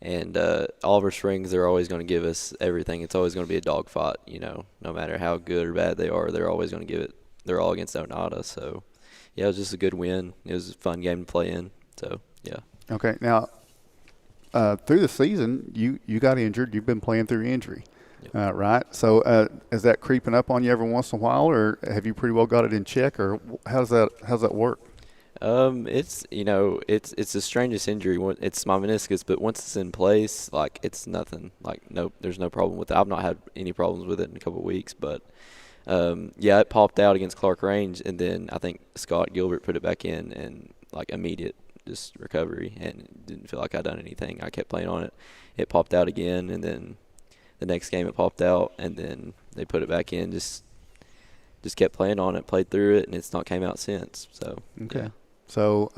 and Oliver Springs, they're always going to give us everything. It's always going to be a dogfight, no matter how good or bad they are, they're always going to give it. They're all against Oneida. So, yeah, it was just a good win. It was a fun game to play in. So, yeah. Okay. Now, through the season, you got injured. You've been playing through injury, right? So, is that creeping up on you every once in a while, or have you pretty well got it in check, or how's that work? It's it's the strangest injury. It's my meniscus, but once it's in place, it's nothing. There's no problem with it. I've not had any problems with it in a couple of weeks, but it popped out against Clark Range, and then I think Scott Gilbert put it back in, and immediate just recovery, and didn't feel like I'd done anything. I kept playing on it. It popped out again, and then the next game it popped out, and then they put it back in. Just kept playing on it, played through it, and it's not came out since. So okay. Yeah. So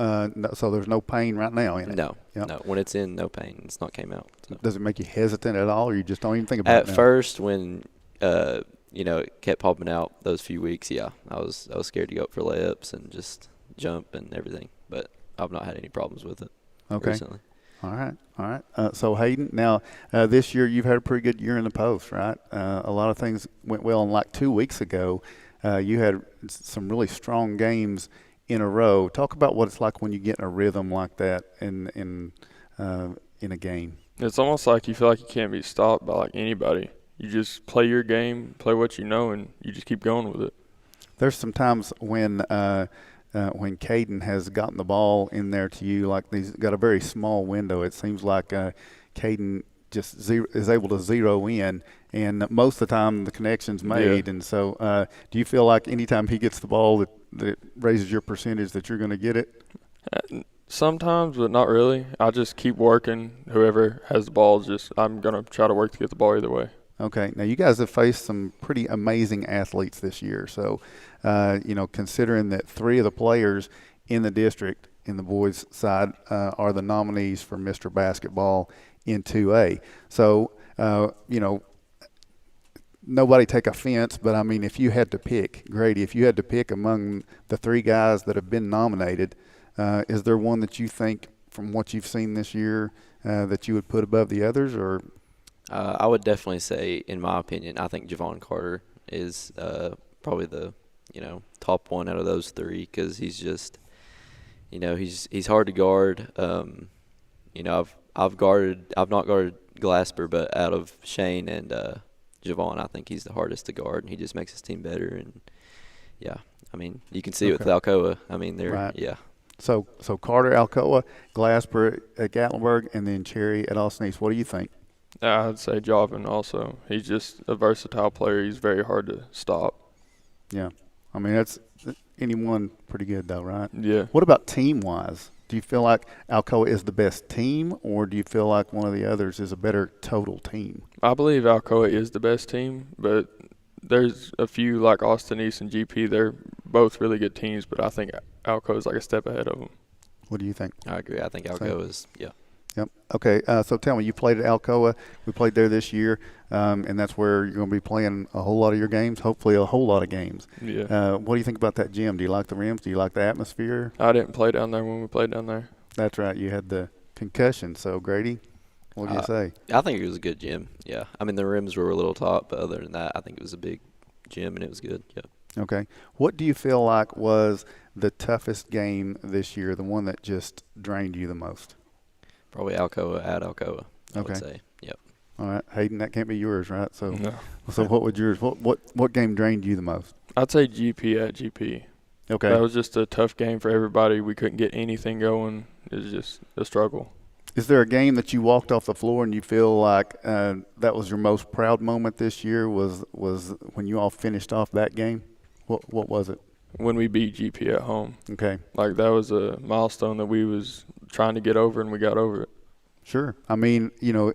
so there's no pain right now in it? No. Yep. No. When it's in, no pain. It's not came out. So. Does it make you hesitant at all, or you just don't even think about it now? At first, when it kept popping out those few weeks, I was scared to go up for layups and just jump and everything. But I've not had any problems with it recently. All right, all right. So Hayden, now this year you've had a pretty good year in the post, right? A lot of things went well, and like 2 weeks ago, you had some really strong games in a row. Talk about what it's like when you get in a rhythm like that in a game. It's almost like you feel like you can't be stopped by like anybody. You just play your game, play what you know, and you just keep going with it. There's some times when Caden has gotten the ball in there to you, like he's got a very small window. It seems like Caden just is able to zero in, and most of the time the connection's made. Yeah. And so do you feel like anytime he gets the ball that raises your percentage that you're going to get it? Sometimes, but not really. I just keep working. Whoever has the ball, I'm going to try to work to get the ball either way. Okay. Now, you guys have faced some pretty amazing athletes this year. So, considering that 3 of the players in the district in the boys' side are the nominees for Mr. Basketball in 2A. So, nobody take offense, but, I mean, if you had to pick, Grady, if you had to pick among the 3 guys that have been nominated, is there one that you think, from what you've seen this year, that you would put above the others, or – I would definitely say, in my opinion, I think Javon Carter is probably the top one out of those 3 because he's just he's hard to guard. I've not guarded Glasper, but out of Shane and Javon, I think he's the hardest to guard, and he just makes his team better. And yeah, I mean you can see it with Alcoa. I mean they're right. Yeah. So Carter, Alcoa, Glasper at Gatlinburg, and then Cherry at Austin East. What do you think? I'd say Javon also. He's just a versatile player. He's very hard to stop. Yeah. I mean, that's anyone pretty good, though, right? Yeah. What about team-wise? Do you feel like Alcoa is the best team, or do you feel like one of the others is a better total team? I believe Alcoa is the best team, but there's a few like Austin East and GP. They're both really good teams, but I think Alcoa is like a step ahead of them. What do you think? I agree. I think Alcoa is, yeah. Yep. Okay. So tell me, you played at Alcoa. We played there this year, and that's where you're going to be playing a whole lot of your games, hopefully a whole lot of games. Yeah. What do you think about that gym? Do you like the rims? Do you like the atmosphere? I didn't play down there when we played down there. That's right. You had the concussion. So, Grady, what do you say? I think it was a good gym, yeah. I mean, the rims were a little taut, but other than that, I think it was a big gym, and it was good, yeah. Okay. What do you feel like was the toughest game this year, the one that just drained you the most? Probably Alcoa at Alcoa, I would say. Yep. All right. Hayden, that can't be yours, right? So, no. So what would yours? What game drained you the most? I'd say GP at GP. Okay. That was just a tough game for everybody. We couldn't get anything going. It was just a struggle. Is there a game that you walked off the floor and you feel like that was your most proud moment this year? Was when you all finished off that game? What was it? When we beat GP at home. Okay. Like that was a milestone that we was trying to get over, and we got over it. Sure. I mean, you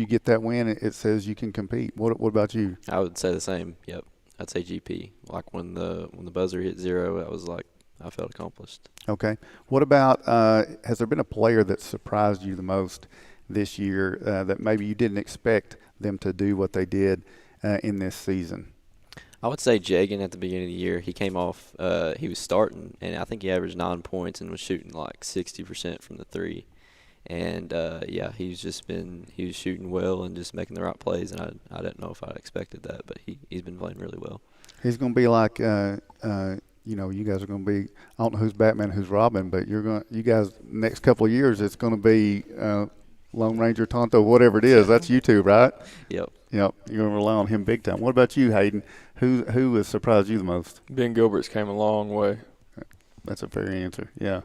get that win, it says you can compete. What about you? I would say the same. Yep. I'd say GP. Like when the buzzer hit 0, that was like I felt accomplished. Okay. What about has there been a player that surprised you the most this year that maybe you didn't expect them to do what they did in this season? I would say Jagan at the beginning of the year. He came off, he was starting, and I think he averaged 9 points and was shooting like 60% from the 3. And, he was shooting well and just making the right plays, and I didn't know if I expected that, but he's been playing really well. He's going to be like, you guys are going to be, I don't know who's Batman, who's Robin, but you guys, next couple of years, it's going to be Lone Ranger, Tonto, whatever it is. That's you two, right? Yep. Yep. You're going to rely on him big time. What about you, Hayden? Who has surprised you the most? Ben Gilbert's came a long way. That's a fair answer. Yeah.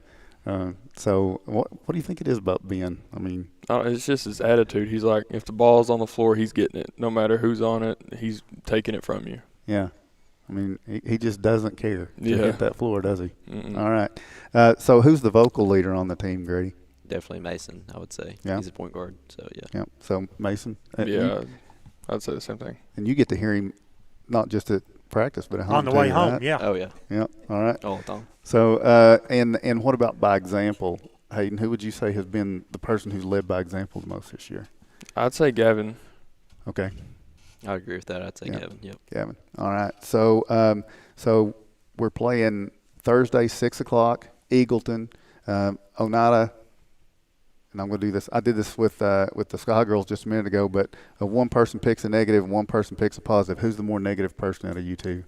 So what do you think it is about Ben? I mean, it's just his attitude. He's like, if the ball's on the floor, he's getting it. No matter who's on it, he's taking it from you. Yeah. I mean, he just doesn't care to hit that floor, does he? Mm-mm. All right. So who's the vocal leader on the team, Grady? Definitely Mason, I would say. Yeah. He's a point guard, so yeah. Yeah. So Mason. Yeah, I'd say the same thing. And you get to hear him not just at practice, but at home on the way home. Right? Yeah. Oh yeah. Yeah. All right. All the time. So and what about by example, Hayden? Who would you say has been the person who's led by example the most this year? I'd say Gavin. Okay. I agree with that. I'd say Gavin. Yep. Gavin. All right. So so we're playing Thursday, 6:00, Eagleton, Oneida. and I'm going to do this. I did this with the Sky Girls just a minute ago, but one person picks a negative and one person picks a positive. Who's the more negative person out of you two?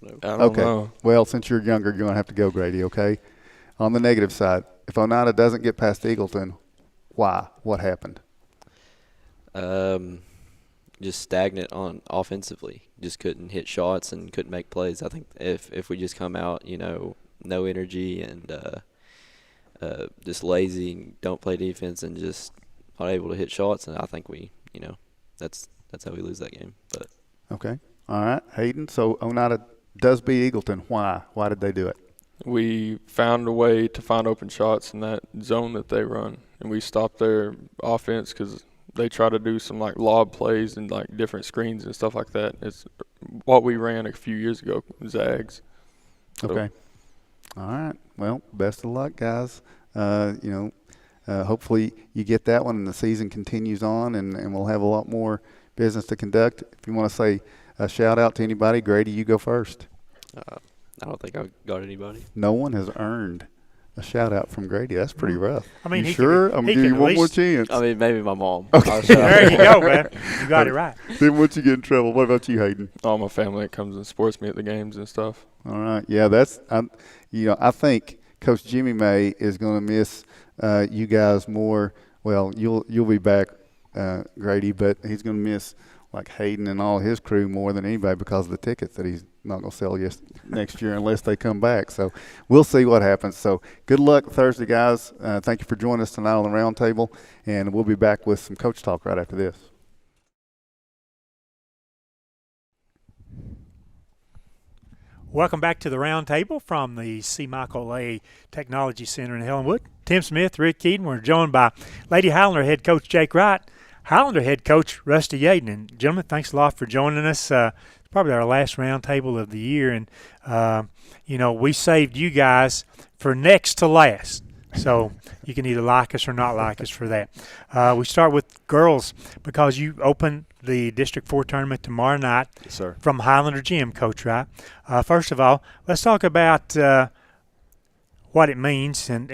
I don't Okay. know. Well, since you're younger, you're going to have to go, Grady, okay? On the negative side, if Oneida doesn't get past Eagleton, why? What happened? Just stagnant on offensively. Just couldn't hit shots and couldn't make plays. I think if we just come out, no energy and just lazy and don't play defense and just not able to hit shots, and I think we, that's how we lose that game. But Okay. All right, Hayden. So Oneida does beat Eagleton. Why? Why did they do it? We found a way to find open shots in that zone that they run, and we stopped their offense because they try to do some like lob plays and like different screens and stuff like that. It's what we ran a few years ago, Zags. So. Okay. All right. Well, best of luck, guys. Hopefully you get that one and the season continues on, and we'll have a lot more business to conduct. If you want to say a shout out to anybody, Grady, you go first. I don't think I've got anybody. No one has earned a shout out from Grady. That's pretty rough. I mean, you sure? I'm gonna give you one more chance. I mean, maybe my mom. Okay. There you go, man. You got it right. Didn't want you to get in trouble. What about you, Hayden? All my family that comes and supports me at the games and stuff. All right. Yeah, I think Coach Jimmy May is going to miss you guys more. Well, you'll be back, Grady, but he's going to miss like Hayden and all his crew more than anybody because of the tickets that he's not going to sell next year unless they come back. So we'll see what happens. So good luck Thursday, guys. Thank you for joining us tonight on the round table, and we'll be back with some coach talk right after this. Welcome back to the round table from the C. Michael A. Technology Center in Helenwood. Tim Smith, Rick Keaton. We're joined by Lady Highlander head coach Jake Wright, Highlander head coach Rusty Yaden. And gentlemen, thanks a lot for joining us. It's probably our last round table of the year, and we saved you guys for next to last. So you can either like us or not like us for that. We start with girls because you open the District 4 tournament tomorrow night. Yes, sir. From Highlander Gym, Coach Wright. First of all, let's talk about what it means, and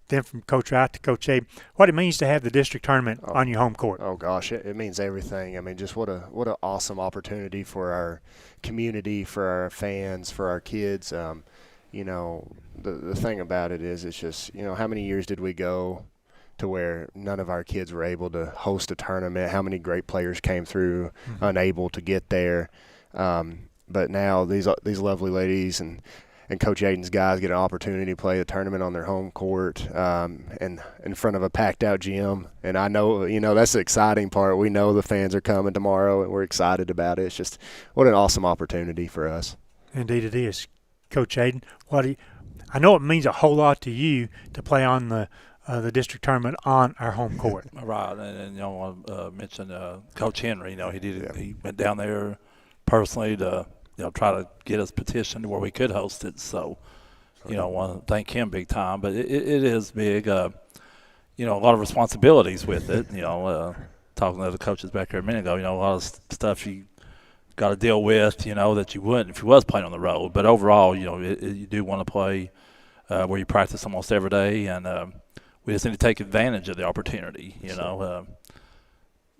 then from Coach Wright to Coach Abe, what it means to have the district tournament on your home court. Oh gosh, it means everything. I mean, just what an awesome opportunity for our community, for our fans, for our kids. The thing about it is, it's just, how many years did we go to where none of our kids were able to host a tournament? How many great players came through unable to get there? But now these lovely ladies and Coach Aiden's guys get an opportunity to play a tournament on their home court and in front of a packed-out gym. And I know, that's the exciting part. We know the fans are coming tomorrow, and we're excited about it. It's just what an awesome opportunity for us. Indeed it is. Coach Aiden, I know it means a whole lot to you to play on the district tournament on our home court. Right, and I want to mention Coach Henry. He went down there personally to try to get us petitioned where we could host it. So, I want to thank him big time. But it is big. A lot of responsibilities with it. Talking to the coaches back there a minute ago. A lot of stuff you got to deal with, that you wouldn't if you was playing on the road. But overall, you do want to play where you practice almost every day, and we just need to take advantage of the opportunity. I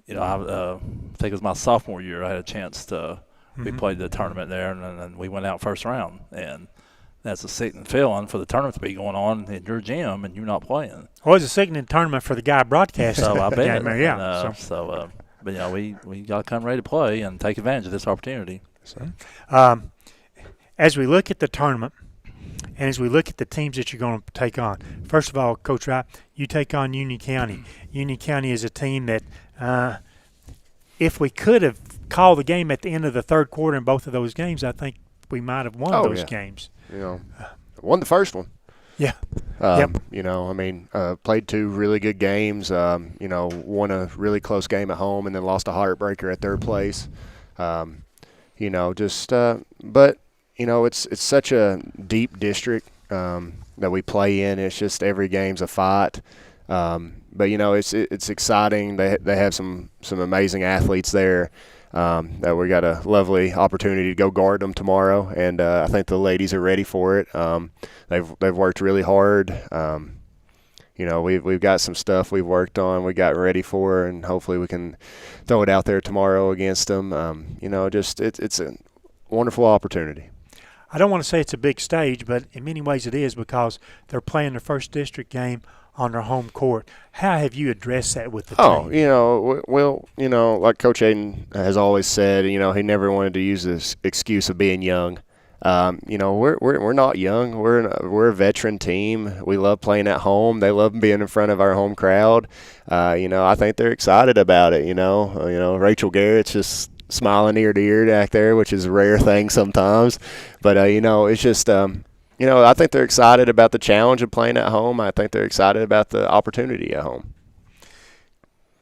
think it was my sophomore year I had a chance to. We played the tournament there, and then we went out first round, and that's a sickening feeling for the tournament to be going on in your gym and you're not playing. Well, it's a sickening tournament for the guy broadcasting. So I bet. Game, yeah. But we got to come ready to play and take advantage of this opportunity. So. As we look at the tournament, and as we look at the teams that you're going to take on, first of all, Coach Wright, you take on Union County. Union County is a team that, if we could have called the game at the end of the third quarter in both of those games, I think we might have won those games. Won the first one. Yeah. Played two really good games. Won a really close game at home and then lost a heartbreaker at third place. But it's such a deep district that we play in. It's just every game's a fight. But it's exciting. They have some amazing athletes there. That we got a lovely opportunity to go guard them tomorrow, and I think the ladies are ready for it. They've worked really hard. we've got some stuff we've worked on, we got ready for, and hopefully we can throw it out there tomorrow against them. It's a wonderful opportunity. I don't want to say it's a big stage, but in many ways it is because they're playing their first district game on their home court. How have you addressed that with the team? Like Coach Aiden has always said, he never wanted to use this excuse of being young. We're not young. We're a veteran team. We love playing at home. They love being in front of our home crowd. I think they're excited about it. Rachel Garrett's just smiling ear to ear back there, which is a rare thing sometimes. But it's just I think they're excited about the challenge of playing at home. I think they're excited about the opportunity at home.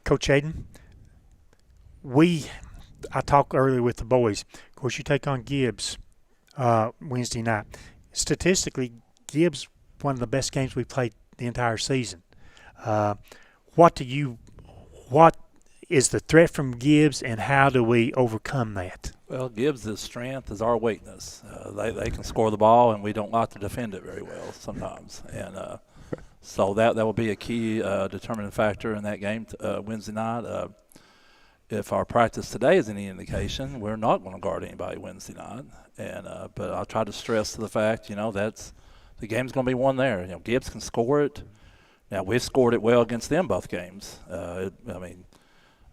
Coach Aiden, I talked earlier with the boys. Of course, you take on Gibbs Wednesday night. Statistically, Gibbs one of the best games we played the entire season. What is the threat from Gibbs, and how do we overcome that? Well, Gibbs' strength is our weakness. They can score the ball, and we don't like to defend it very well sometimes. And so that will be a key determining factor in that game Wednesday night. If our practice today is any indication, we're not going to guard anybody Wednesday night. And but I try to stress to the fact, that's the game's going to be won there. Gibbs can score it. Now, we've scored it well against them both games.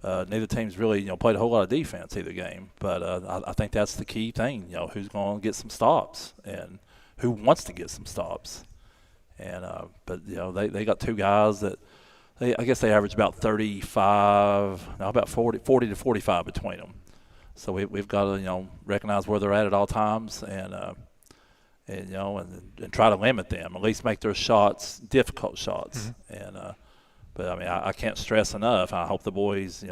Neither team's really, played a whole lot of defense either game. But I think that's the key thing, who's going to get some stops and who wants to get some stops. And but they got two guys that I guess they average about 40 to 45 between them. So we've got to recognize where they're at all times and try to limit them, at least make their shots difficult shots. Mm-hmm. But I can't stress enough. I hope the boys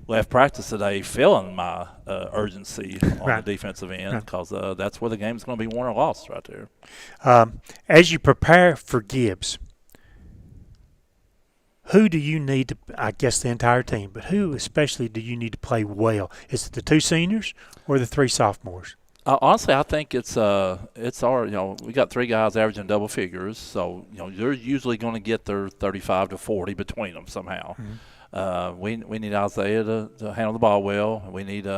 left practice today feeling my urgency on the defensive end, because that's where the game's going to be won or lost right there. As you prepare for Gibbs, who do you need to, I guess the entire team, but who especially do you need to play well? Is it the two seniors or the three sophomores? Honestly, I think it's our, we got three guys averaging double figures, so, they're usually going to get their 35 to 40 between them somehow. Mm-hmm. We need Isaiah to handle the ball well. We need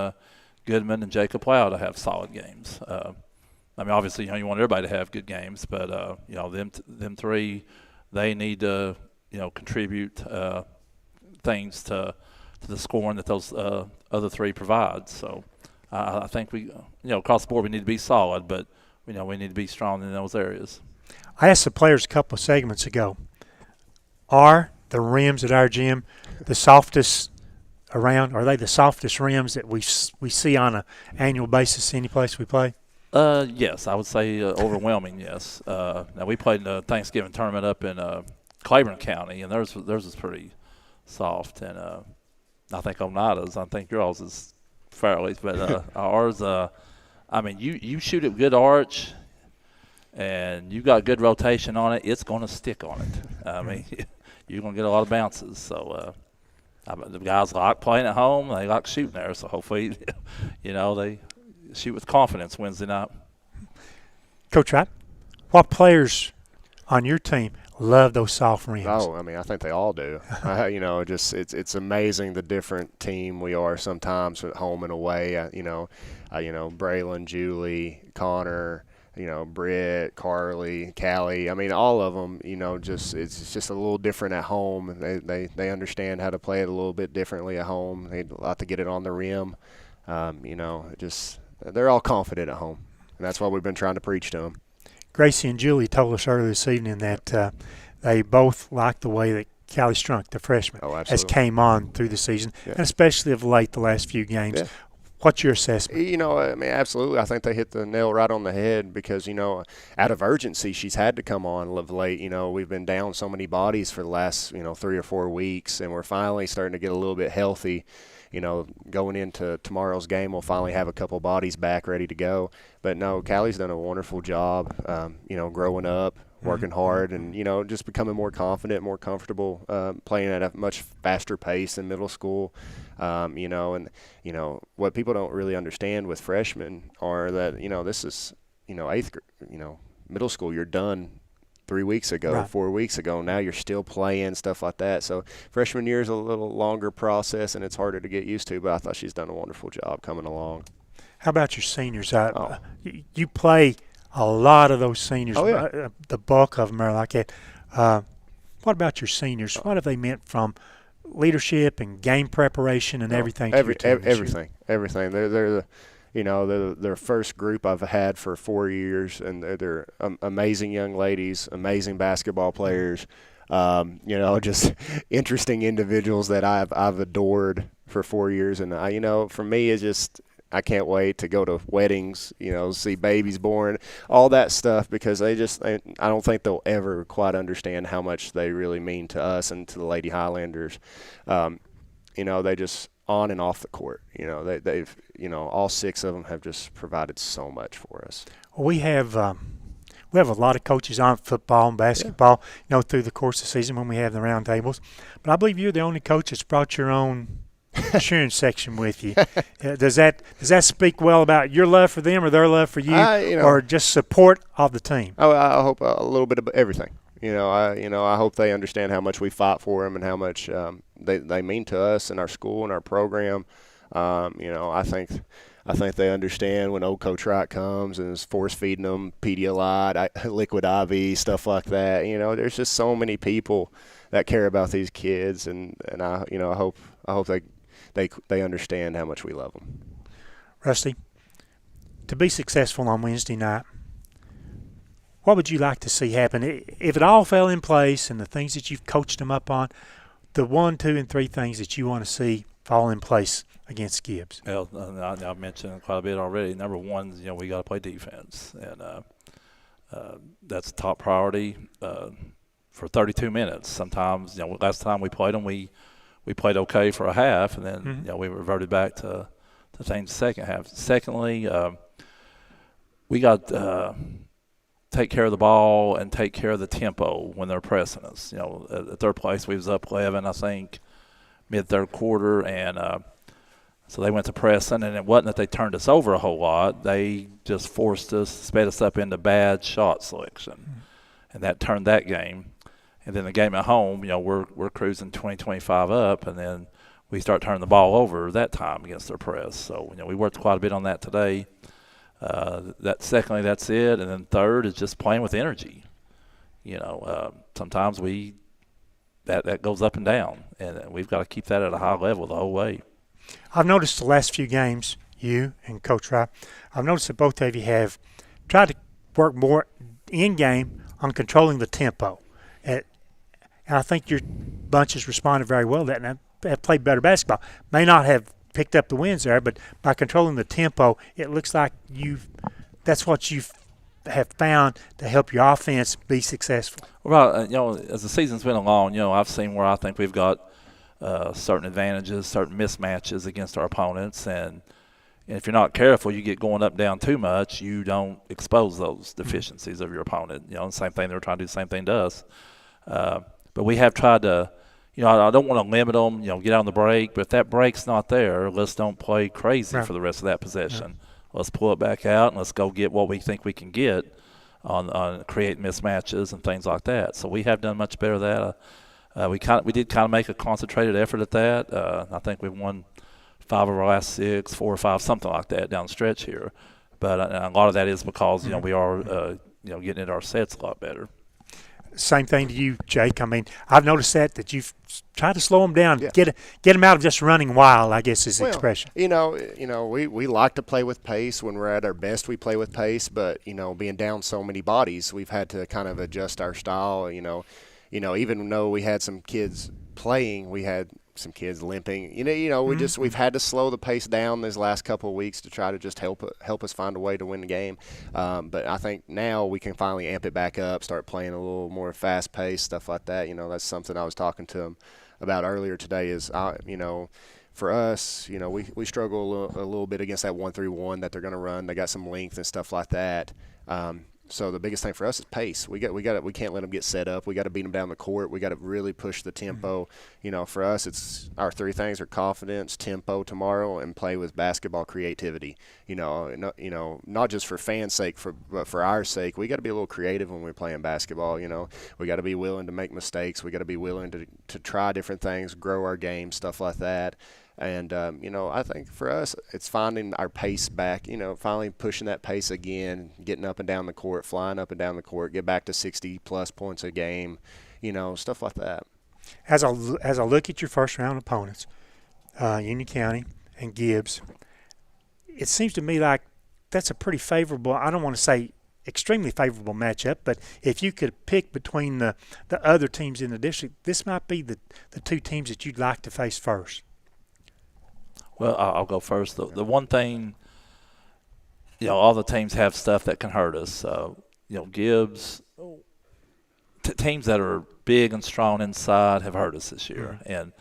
Goodman and Jacob Plow to have solid games. Obviously, you want everybody to have good games, but, them three, they need to contribute things to the scoring that those other three provide. So I think we, across the board we need to be solid, but we need to be strong in those areas. I asked the players a couple of segments ago, are the rims at our gym the softest around? Are they the softest rims that we see on an annual basis any place we play? Yes, I would say overwhelming, yes. Now, we played in the Thanksgiving tournament up in Claiborne County, and theirs is pretty soft, and I think Oneida's. I think yours is fairly, but ours. You shoot it good arch, and you got good rotation on it. It's going to stick on it. You're going to get a lot of bounces. So the guys like playing at home. They like shooting there. So hopefully, they shoot with confidence Wednesday night. Coach Wright, what players on your team love those soft rims? Oh, I think they all do. It's amazing the different team we are sometimes at home and away. Braylon, Julie, Connor, Britt, Carly, Callie. All of them. It's just a little different at home. They understand how to play it a little bit differently at home. They like to get it on the rim. They're all confident at home, and that's what we've been trying to preach to them. Gracie and Julie told us earlier this evening that they both like the way that Callie Strunk, the freshman, has came on through the season, and especially of late the last few games. Yeah. What's your assessment? Absolutely. I think they hit the nail right on the head because, out of urgency, she's had to come on of late. We've been down so many bodies for the last, 3 or 4 weeks, and we're finally starting to get a little bit healthy. Going into tomorrow's game, we'll finally have a couple bodies back ready to go. But no, Callie's done a wonderful job, growing up, working hard, and, just becoming more confident, more comfortable, playing at a much faster pace in middle school. What people don't really understand with freshmen are that, this is, eighth grade, middle school, you're done 3 weeks ago, right. 4 weeks ago. Now you're still playing, stuff like that. So freshman year is a little longer process, and it's harder to get used to, but I thought she's done a wonderful job coming along. How about your seniors? You play a lot of those seniors. Oh, yeah. The bulk of them are like that. What about your seniors? What have they meant from leadership and game preparation and everything? Everything. They're the first group I've had for 4 years, and they're amazing young ladies, amazing basketball players. Just interesting individuals that I've adored for 4 years, and for me, it's just I can't wait to go to weddings, see babies born, all that stuff, because I don't think they'll ever quite understand how much they really mean to us and to the Lady Highlanders. They just on and off the court. They've all 6 of them have just provided so much for us. Well, we have a lot of coaches on football and basketball, through the course of the season when we have the round tables. But I believe you're the only coach that's brought your own cheering section with you. Does that speak well about your love for them or their love for you, or just support of the team? I hope a little bit of everything. I hope they understand how much we fight for them and how much they mean to us and our school and our program. I think they understand when old Coach Wright comes and is force feeding them Pedialyte, liquid IV, stuff like that. There's just so many people that care about these kids, and I hope they understand how much we love them. Rusty, to be successful on Wednesday night, what would you like to see happen? If it all fell in place and the things that you've coached them up on, the 1, 2, and 3 things that you want to see fall in place against Gibbs? Well, I've mentioned quite a bit already. Number one, we got to play defense, and that's a top priority for 32 minutes. Sometimes, last time we played them, we played okay for a half, and then we reverted back to things the second half. Secondly, we got take care of the ball and take care of the tempo when they're pressing us. At third place, we was up 11, I think, mid-third quarter, and so they went to pressing, and it wasn't that they turned us over a whole lot. They just forced us, sped us up into bad shot selection, and that turned that game. And then the game at home, we're cruising 20-25 up, and then we start turning the ball over that time against their press. So, we worked quite a bit on that today. Secondly, that's it. And then third is just playing with energy. Sometimes that goes up and down, and we've got to keep that at a high level the whole way. I've noticed the last few games, you and Coach Wright, I've noticed that both of you have tried to work more in-game on controlling the tempo. And I think your bunch has responded very well to that and have played better basketball. May not have picked up the wins there, but by controlling the tempo, it looks like that's what you have found to help your offense be successful. Well, as the season's been along, I've seen where I think we've got certain advantages, certain mismatches against our opponents, and if you're not careful, you get going up down too much, you don't expose those deficiencies of your opponent. The same thing, they're trying to do the same thing to us. But we have tried to, I don't want to limit them, get out on the break, but if that break's not there, let's don't play crazy for the rest of that possession. Right. Let's pull it back out and let's go get what we think we can get on create mismatches and things like that. So we have done much better at that. We did kind of make a concentrated effort at that. I think we've won 5 of our last 6, 4 or 5, something like that down the stretch here. But a lot of that is because we are getting into our sets a lot better. Same thing to you, Jake. I mean, I've noticed that you've tried to slow them down, get them out of just running wild, I guess is the expression. We like to play with pace. When we're at our best, we play with pace. But being down so many bodies, we've had to kind of adjust our style. Even though we had some kids playing, we had some kids limping. We've had to slow the pace down these last couple of weeks to try to just help us find a way to win the game. But I think now we can finally amp it back up, start playing a little more fast paced stuff like that. That's something I was talking to them about earlier today. Is for us, we struggle a little bit against that 1-3-1 that they're going to run. They got some length and stuff like that. So the biggest thing for us is pace. We can't let them get set up. We got to beat them down the court. We got to really push the tempo. You know, for us, it's our three things are confidence, tempo tomorrow, and play with basketball creativity. You know, not just for fans' sake, but for our sake. We got to be a little creative when we're playing basketball. You know, we got to be willing to make mistakes. We got to be willing to try different things, grow our game, stuff like that. And, you know, I think for us, it's finding our pace back, you know, finally pushing that pace again, getting up and down the court, flying up and down the court, get back to 60-plus points a game, you know, stuff like that. As I look at your first-round opponents, Union County and Gibbs, it seems to me like that's a pretty favorable – I don't want to say extremely favorable matchup, but if you could pick between the other teams in the district, this might be the two teams that you'd like to face first. Well, I'll go first. The one thing, you know, all the teams have stuff that can hurt us. You know, Gibbs, teams that are big and strong inside have hurt us this year. And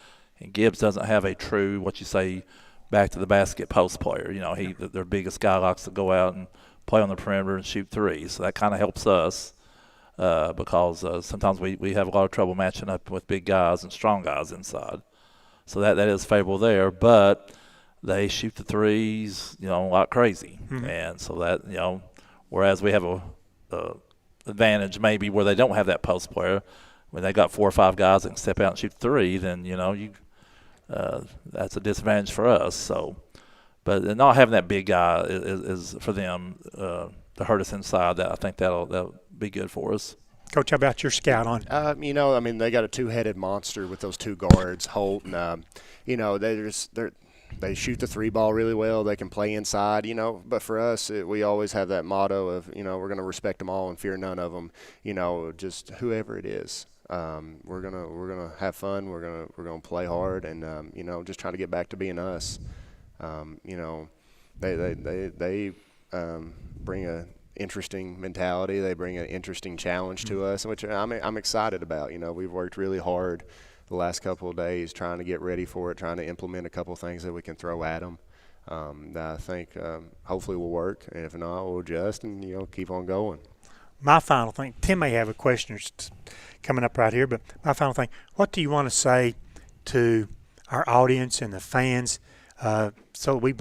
Gibbs doesn't have a true, what you say, back to the basket post player. You know, their biggest guy likes to go out and play on the perimeter and shoot threes. So that kind of helps us because sometimes we have a lot of trouble matching up with big guys and strong guys inside. So that is favorable there. But they shoot the threes, you know, like crazy. And so that, you know, whereas we have a advantage maybe where they don't have that post player, when they got 4 or 5 guys that can step out and shoot three, then, you know, that's a disadvantage for us. So, but not having that big guy is for them to hurt us inside. That I think that'll be good for us. Coach, how about your scout on? You know, I mean, they got a two-headed monster with those two guards, Holt and you know, they shoot the three ball really well. They can play inside, you know. But for us, we always have that motto of, you know, we're going to respect them all and fear none of them. You know, just whoever it is, we're gonna have fun. We're gonna play hard, and you know, just trying to get back to being us. You know, they bring a interesting mentality. They bring an interesting challenge to us, which I'm excited about. You know, we've worked really hard the last couple of days trying to get ready for it, trying to implement a couple of things that we can throw at them. That I think hopefully will work, and if not, we'll adjust and, you know, keep on going. My final thing, Tim may have a question coming up right here, but my final thing, what do you want to say to our audience and the fans so we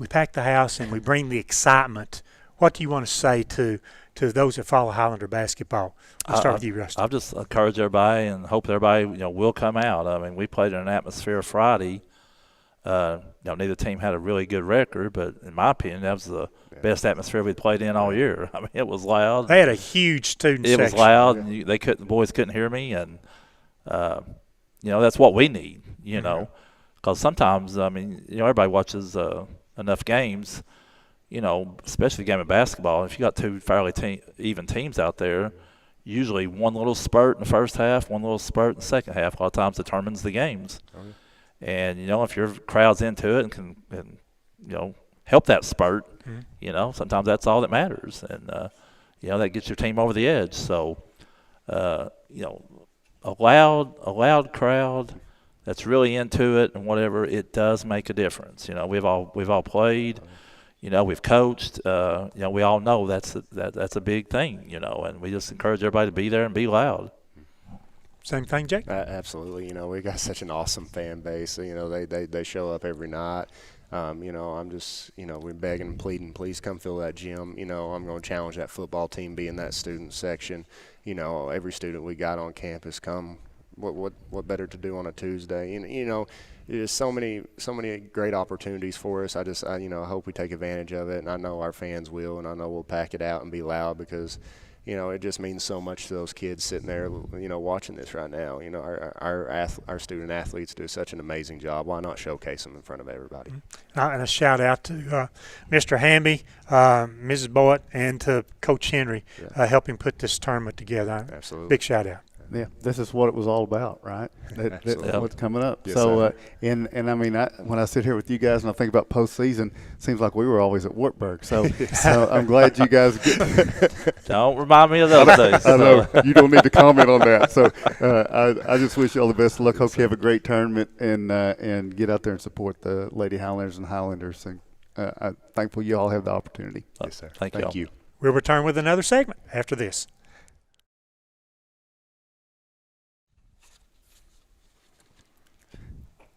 pack the house and we bring the excitement? What do you want to say to those that follow Highlander basketball? I'll start with you, Rusty. I'll just encourage everybody and hope everybody, you know, will come out. I mean, we played in an atmosphere Friday. You know, neither team had a really good record, but in my opinion, that was the best atmosphere we played in all year. I mean, it was loud. They had a huge student section. It was loud, and the boys couldn't hear me, and you know, that's what we need. You know, because sometimes, I mean, you know, everybody watches enough games. You know, especially the game of basketball, if you got two fairly even teams out there, usually one little spurt in the first half, one little spurt in the second half, a lot of times determines the games. And, you know, if your crowd's into it and can you know, help that spurt, you know, sometimes that's all that matters. And, you know, that gets your team over the edge. So, you know, a loud crowd that's really into it and whatever, it does make a difference. You know, we've all played. You know, we've coached. You know, we all know that's a big thing. You know, and we just encourage everybody to be there and be loud. Same thing, Jake. Absolutely. You know, we got such an awesome fan base. You know, they show up every night. You know, I'm just, you know, we're begging and pleading, please come fill that gym. You know, I'm going to challenge that football team, be in that student section. You know, every student we got on campus come. What better to do on a Tuesday? You know. There's so many great opportunities for us. I you know, I hope we take advantage of it, and I know our fans will, and I know we'll pack it out and be loud because, you know, it just means so much to those kids sitting there, you know, watching this right now. You know, our student athletes do such an amazing job. Why not showcase them in front of everybody? And a shout out to Mr. Hamby, Mrs. Boyd, and to Coach Henry helping put this tournament together. Absolutely. Big shout out. Yeah, this is what it was all about, right? That's what's coming up. Yes, so, and I mean, when I sit here with you guys and I think about postseason, it seems like we were always at Wartburg. So, so I'm glad you guys Don't remind me of those days. I know you don't need to comment on that. So, I just wish you all the best of luck. Hope you have a great tournament and get out there and support the Lady Highlanders and Highlanders. And I'm thankful you all have the opportunity. Yes, sir. Thank you. We'll return with another segment after this.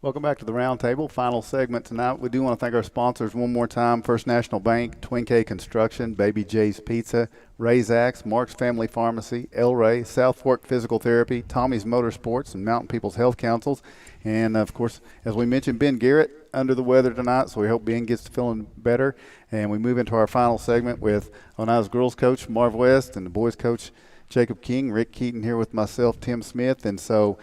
Welcome back to the Roundtable. Final segment tonight. We do want to thank our sponsors one more time: First National Bank, Twin K Construction, Baby J's Pizza, Ray's Axe, Mark's Family Pharmacy, El Rey, South Fork Physical Therapy, Tommy's Motorsports, and Mountain People's Health Councils. And, of course, as we mentioned, Ben Garrett under the weather tonight, so we hope Ben gets to feeling better. And we move into our final segment with Oneida's girls coach, Marv West, and the boys coach, Jacob King. Rick Keaton here with myself, Tim Smith. And so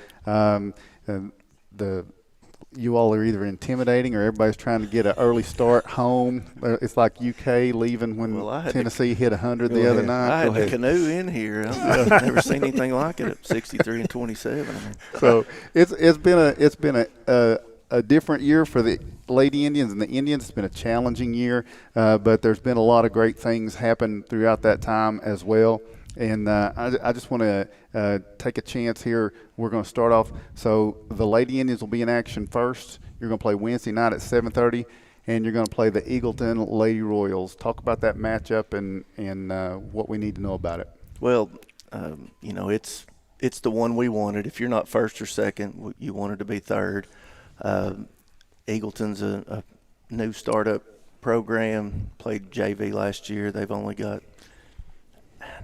you all are either intimidating or everybody's trying to get an early start home. It's like UK leaving when Tennessee hit 100 the other night. I had the canoe in here. I've never seen anything like it at 63 and 27. So it's been a different year for the Lady Indians and the Indians. It's been a challenging year, but there's been a lot of great things happen throughout that time as well. And I just want to take a chance here. We're going to start off. So the Lady Indians will be in action first. You're going to play Wednesday night at 7:30, and you're going to play the Eagleton Lady Royals. Talk about that matchup and what we need to know about it. Well, it's the one we wanted. If you're not first or second, you wanted to be third. Eagleton's a new startup program. Played JV last year. They've only got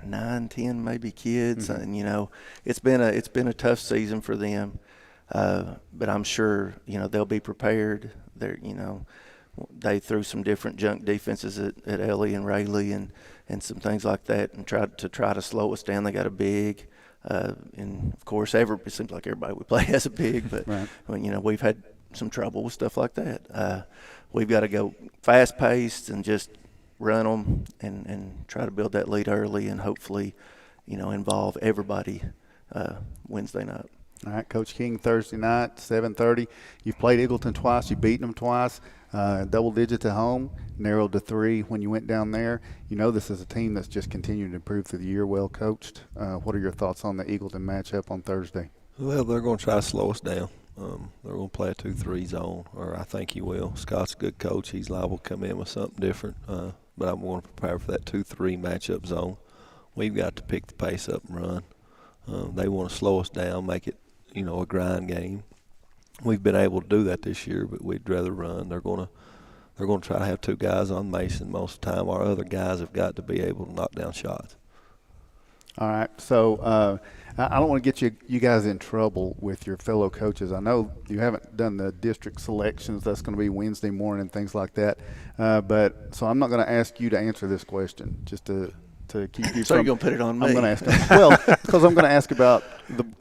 9, 10 maybe kids, and it's been a tough season for them, but I'm sure they'll be prepared. They threw some different junk defenses at Ellie and Rayleigh and some things like that, and tried to slow us down. They got a big, and of course it seems like everybody we play has a big, but right. We've had some trouble with stuff like that. We've got to go fast paced and just run them and try to build that lead early and hopefully, involve everybody Wednesday night. All right, Coach King, Thursday night, 7:30. You've played Eagleton twice. You've beaten them twice. Double digits at home, narrowed to 3 when you went down there. This is a team that's just continued to improve through the year, well coached. What are your thoughts on the Eagleton matchup on Thursday? Well, they're going to try to slow us down. They're going to play a 2-3 zone, or I think he will. Scott's a good coach. He's liable to come in with something different. But I'm going to prepare for that 2-3 matchup zone. We've got to pick the pace up and run. They want to slow us down, make it, a grind game. We've been able to do that this year, but we'd rather run. They're going to try to have 2 guys on Mason most of the time. Our other guys have got to be able to knock down shots. All right. So I don't want to get you guys in trouble with your fellow coaches. I know you haven't done the district selections. That's going to be Wednesday morning and things like that. So I'm not going to ask you to answer this question, just to keep you. So you're going to put it on me? I'm going to ask. Well, because I'm going to ask about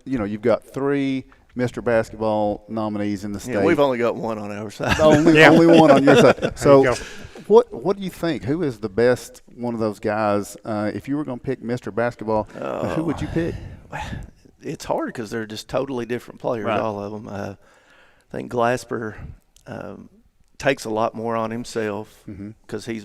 you've got 3 Mr. Basketball nominees in the state. Yeah, we've only got one on our side. Only one on your side. So what do you think? Who is the best one of those guys? If you were going to pick Mr. Basketball, who would you pick? It's hard because they're just totally different players, right. All of them. I think Glasper takes a lot more on himself because he's,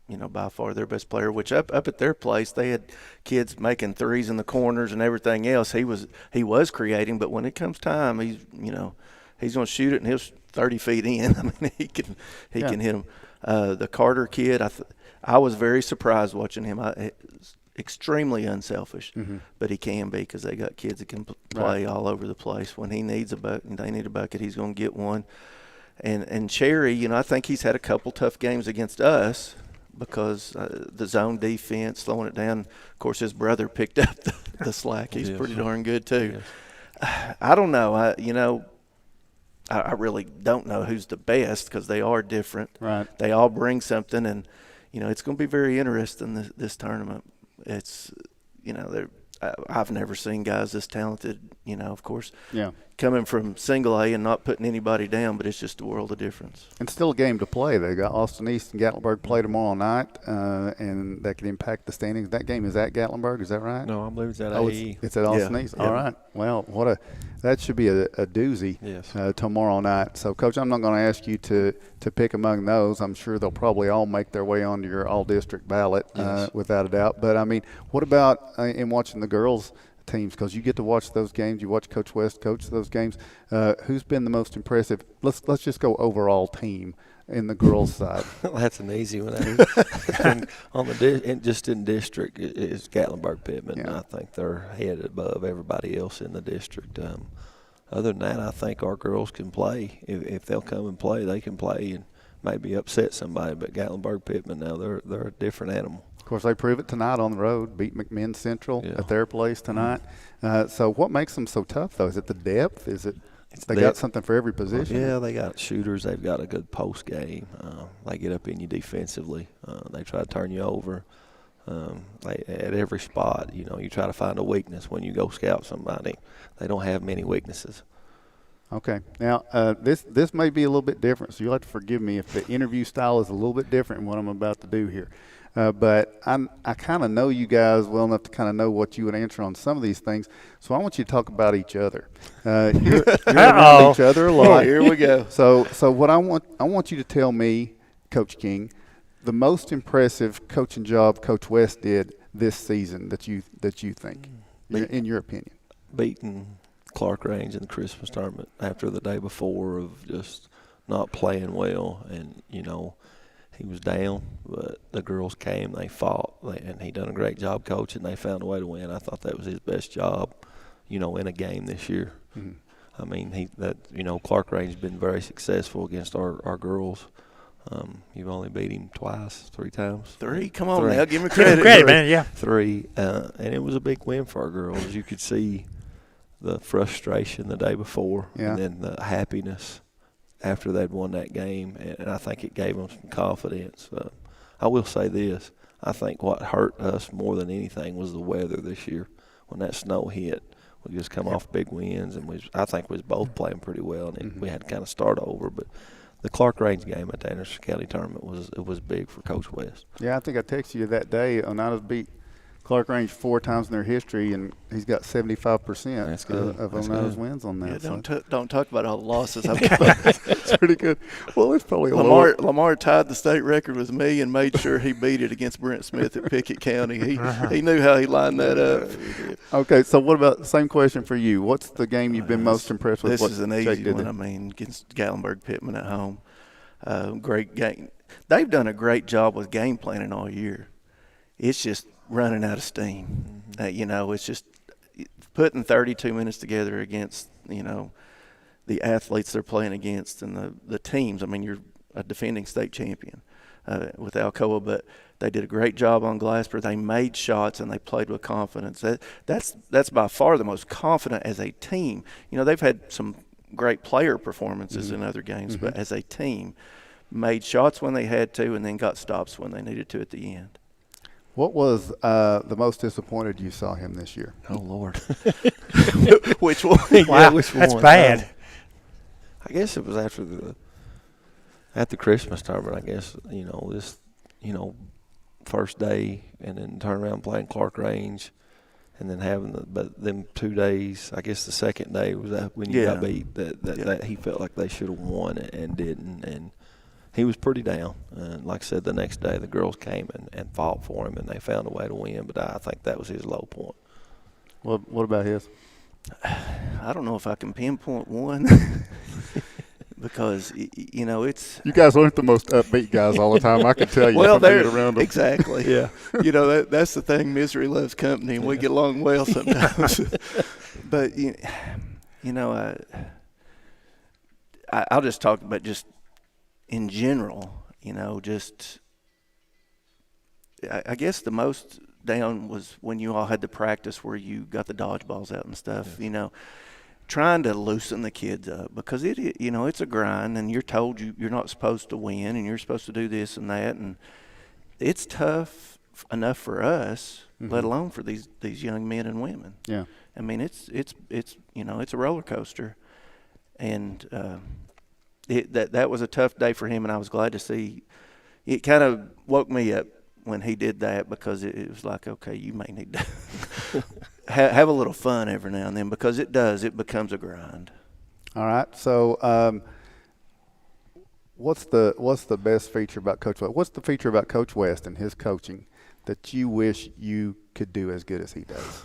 by far their best player, which up at their place, they had kids making threes in the corners and everything else. He was creating, but when it comes time, he's going to shoot it and he'll 30 feet in. I mean, he can hit him. The Carter kid, I was very surprised watching him. Extremely unselfish, but he can be because they got kids that can play all over the place. When he needs a bucket, they need a bucket, he's going to get one. And Cherry, I think he's had a couple tough games against us because the zone defense, slowing it down. Of course, his brother picked up the slack. He's pretty darn good too. Yes. I don't know. I really don't know who's the best because they are different. Right. They all bring something, and it's going to be very interesting this tournament. It's I've never seen guys this talented, of course. Yeah. Coming from single A and not putting anybody down, but it's just a world of difference. And still a game to play. They got Austin East and Gatlinburg play tomorrow night, and that could impact the standings. That game is at Gatlinburg, is that right? No, I believe it's at AE. It's at Austin East. All right. Well, that should be a doozy tomorrow night. So, Coach, I'm not going to ask you to pick among those. I'm sure they'll probably all make their way onto your all-district ballot, without a doubt. But, I mean, what about in watching the girls' teams? Because you get to watch those games. You watch Coach West coach those games. Who's been the most impressive? Let's just go overall team. in the girls' side? That's an easy one. On the just in district, it's Gatlinburg Pittman. Yeah. I think they're head above everybody else in the district. Other than that, I think our girls can play. If they'll come and play, they can play and maybe upset somebody. But Gatlinburg Pittman now, they're a different animal. Of course, they prove it tonight on the road, beat McMinn Central Yeah. at their place tonight. So what makes them so tough, though? Is it the depth? Is it they depth. got something for every position? Yeah, they got shooters. They've got a good post game. They get up in you defensively. They try to turn you over. At every spot, you try to find a weakness when you go scout somebody. They don't have many weaknesses. Okay. Now, this may be a little bit different, so you'll have to forgive me if the interview style is a little bit different than what I'm about to do here. But I kind of know you guys well enough to kind of know what you would answer on some of these things. So I want you to talk about each other. You're around each other a lot. Here we go. So what I want you to tell me, Coach King, the most impressive coaching job Coach West did this season that you think, in your opinion. Beating Clark Range in the Christmas tournament after the day before of just not playing well, and he was down, but the girls came, they fought, and he done a great job coaching. They found a way to win. I thought that was his best job, in a game this year. Mm-hmm. I mean, Clark Range has been very successful against our girls. You've only beat him twice, 3 times. 3? Come on Three. now, give me Give him credit. credit, man. Yeah. 3, and it was a big win for our girls. You could see the frustration the day before, and then the happiness after they'd won that game, and I think it gave them some confidence. I will say this. I think what hurt us more than anything was the weather this year. When that snow hit, we just come off big wins, and I think we was both playing pretty well, and we had to kind of start over. But the Clark Range game at the Anderson County tournament was big for Coach West. Yeah, I think I texted you that day. Oneida's beat Clark Range 4 times in their history, and he's got 75% of Oneida's wins on that. Yeah, don't talk about all the losses. It's pretty good. Well, it's probably Lamar tied the state record with me and made sure he beat it against Brent Smith at Pickett County. He knew how he lined that up. Okay, so what about same question for you? What's the game you've been most impressed with? This is an easy one. There? I mean, against Gatlinburg Pittman at home. Great game. They've done a great job with game planning all year. It's just running out of steam. It's just putting 32 minutes together against, the athletes they're playing against and the teams. I mean, you're a defending state champion with Alcoa, but they did a great job on Glasper. They made shots and they played with confidence. That's by far the most confident as a team. They've had some great player performances in other games, but as a team, made shots when they had to and then got stops when they needed to at the end. What was the most disappointed you saw him this year? Oh, Lord. Which one? Wow, yeah, which that's one? bad. I guess it was at the Christmas tournament, I guess, this, first day and then turn around playing Clark Range and then having but them 2 days, I guess the second day was that when you got beat, that he felt like they should have won and didn't. And he was pretty down. And like I said, the next day the girls came and fought for him and they found a way to win. But I think that was his low point. What about his? I don't know if I can pinpoint one because it's you guys aren't the most upbeat guys all the time. I can tell you. Well, they're around them. Exactly. Yeah. That's the thing. Misery loves company, and we get along well sometimes. But I'll just talk about just in general. I guess the most down was when you all had the practice where you got the dodgeballs out and stuff, trying to loosen the kids up because it's a grind and you're told you're not supposed to win and you're supposed to do this and that. And it's tough enough for us, let alone for these young men and women. Yeah. I mean, it's a roller coaster. And that was a tough day for him. And I was glad to see it kind of woke me up when he did that because it was like, okay, you may need to have a little fun every now and then because it becomes a grind. All right. So what's the best feature about Coach West? What's the feature about Coach West and his coaching that you wish you could do as good as he does?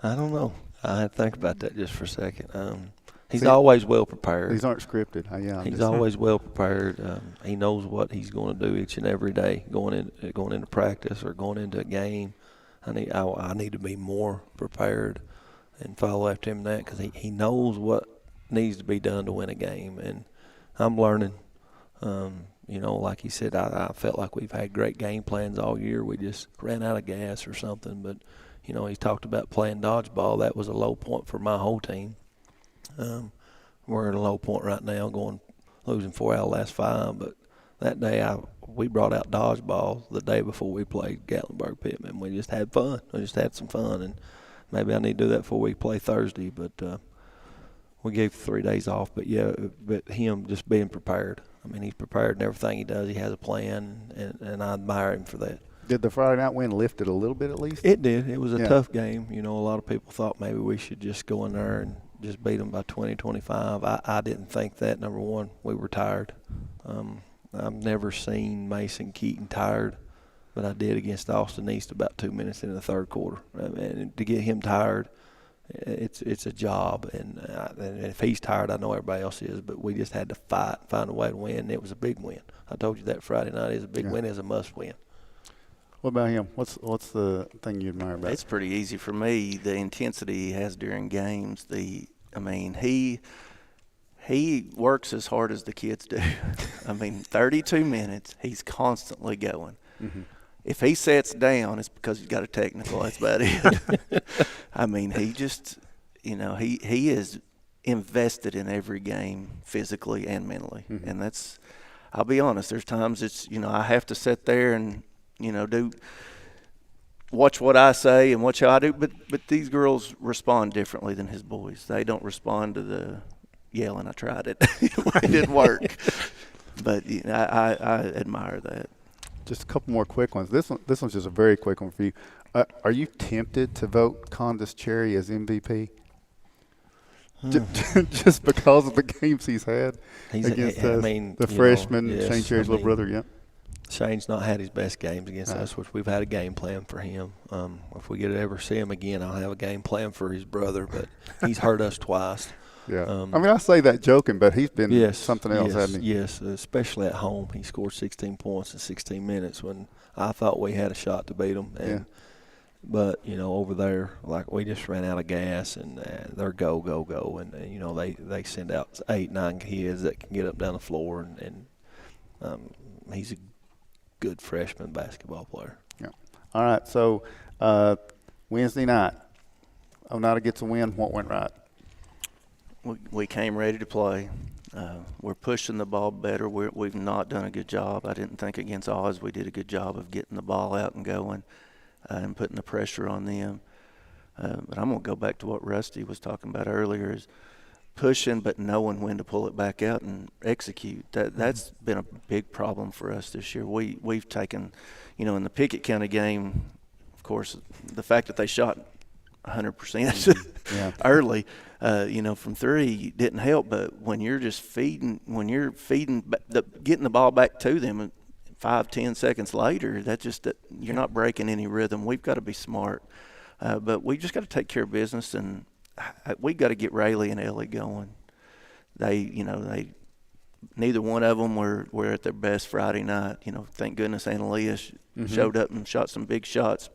I don't know. I had to think about that just for a second. He's always well prepared. These aren't scripted. He's always well prepared. He knows what he's going to do each and every day, going into practice or going into a game. I need to be more prepared and follow after him in that, because he knows what needs to be done to win a game. And I'm learning. Like he said, I felt like we've had great game plans all year. We just ran out of gas or something. But, he's talked about playing dodgeball. That was a low point for my whole team. We're at a low point right now, losing 4 out of the last 5. But that day we brought out dodgeball the day before we played Gatlinburg-Pittman. We just had fun. We just had some fun. And maybe I need to do that before we play Thursday. But we gave 3 days off. But him just being prepared. I mean, he's prepared in everything he does. He has a plan, and I admire him for that. Did the Friday night win lift it a little bit at least? It did. It was a tough game. A lot of people thought maybe we should just go in there and just beat them by 20, 25. I didn't think that. Number one, we were tired. I've never seen Mason Keaton tired, but I did against Austin East about 2 minutes into the third quarter. And to get him tired, it's a job. And if he's tired, I know everybody else is. But we just had to find a way to win. And it was a big win. I told you that Friday night is a big win. It's a must win. What about him? What's the thing you admire about him? It's pretty easy for me. The intensity he has during games. He works as hard as the kids do. 32 minutes, he's constantly going. Mm-hmm. If he sets down, it's because he's got a technical. That's about it. He just, he is invested in every game physically and mentally. Mm-hmm. And I'll be honest, there's times it's, I have to sit there and, watch what I say and watch how I do. But these girls respond differently than his boys. They don't respond to the yelling. I tried it. It didn't work. But I admire that. Just a couple more quick ones. This one's just a very quick one for you. Are you tempted to vote Condis Cherry as MVP? Just because of the games he's had against the freshman, Shane Cherry's little brother, yeah. Shane's not had his best games against us, which we've had a game plan for him. If we get to ever see him again, I'll have a game plan for his brother, but he's hurt us twice. Yeah. I say that joking, but he's been something else, hasn't he? Yes, especially at home. He scored 16 points in 16 minutes when I thought we had a shot to beat him. But, over there, we just ran out of gas, and they're go. And, they send out 8, 9 kids that can get up down the floor, and he's a good freshman basketball player. Yeah. All right, so Wednesday night, Oneida gets a win. What went right? We came ready to play. We're pushing the ball better. We've not done a good job. I didn't think against Oz we did a good job of getting the ball out and going and putting the pressure on them. But I'm going to go back to what Rusty was talking about earlier, is pushing but knowing when to pull it back out and execute. That's been a big problem for us this year. We've taken, in the Pickett County game, of course, the fact that they shot 100% early, from 3 didn't help. But when you're just getting the ball back to them 5-10 seconds later, you're not breaking any rhythm. We've got to be smart, but we just got to take care of business, and we got to get Rayleigh and Ellie going. They neither one of them were at their best Friday night. Thank goodness Annalea showed up and shot some big shots.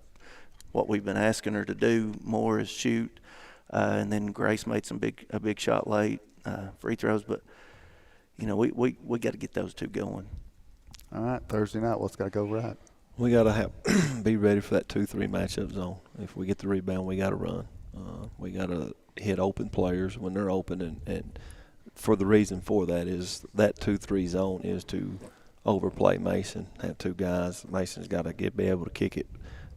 What we've been asking her to do more is shoot, and then Grace made a big shot late, free throws. But we got to get those two going. All right, Thursday night, what's got to go right? We got to be ready for that 2-3 matchup zone. If we get the rebound, we got to run. We got to hit open players when they're open, and for the reason for that is that 2-3 zone is to overplay Mason. Have two guys. Mason's got to be able to kick it.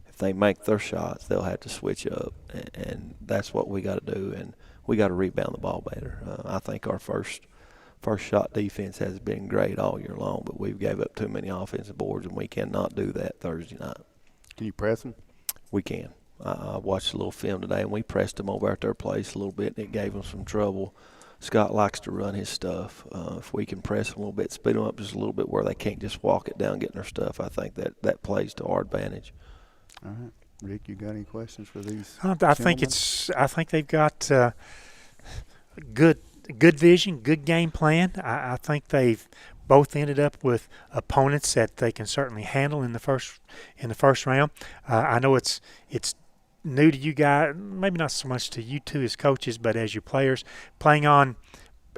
If they make their shots, they'll have to switch up, and that's what we got to do. And we got to rebound the ball better. I think our first shot defense has been great all year long, but we've gave up too many offensive boards, and we cannot do that Thursday night. Can you press them? We can. I watched a little film today, and we pressed them over at their place a little bit, and it gave them some trouble. Scott likes to run his stuff. If we can press them a little bit, speed them up just a little bit where they can't just walk it down getting their stuff, I think that plays to our advantage. All right. Rick, you got any questions for these I think they've got good good vision, good game plan. I think they've both ended up with opponents that they can certainly handle in the first round. I know it's new to you guys, maybe not so much to you two as coaches, but as your players,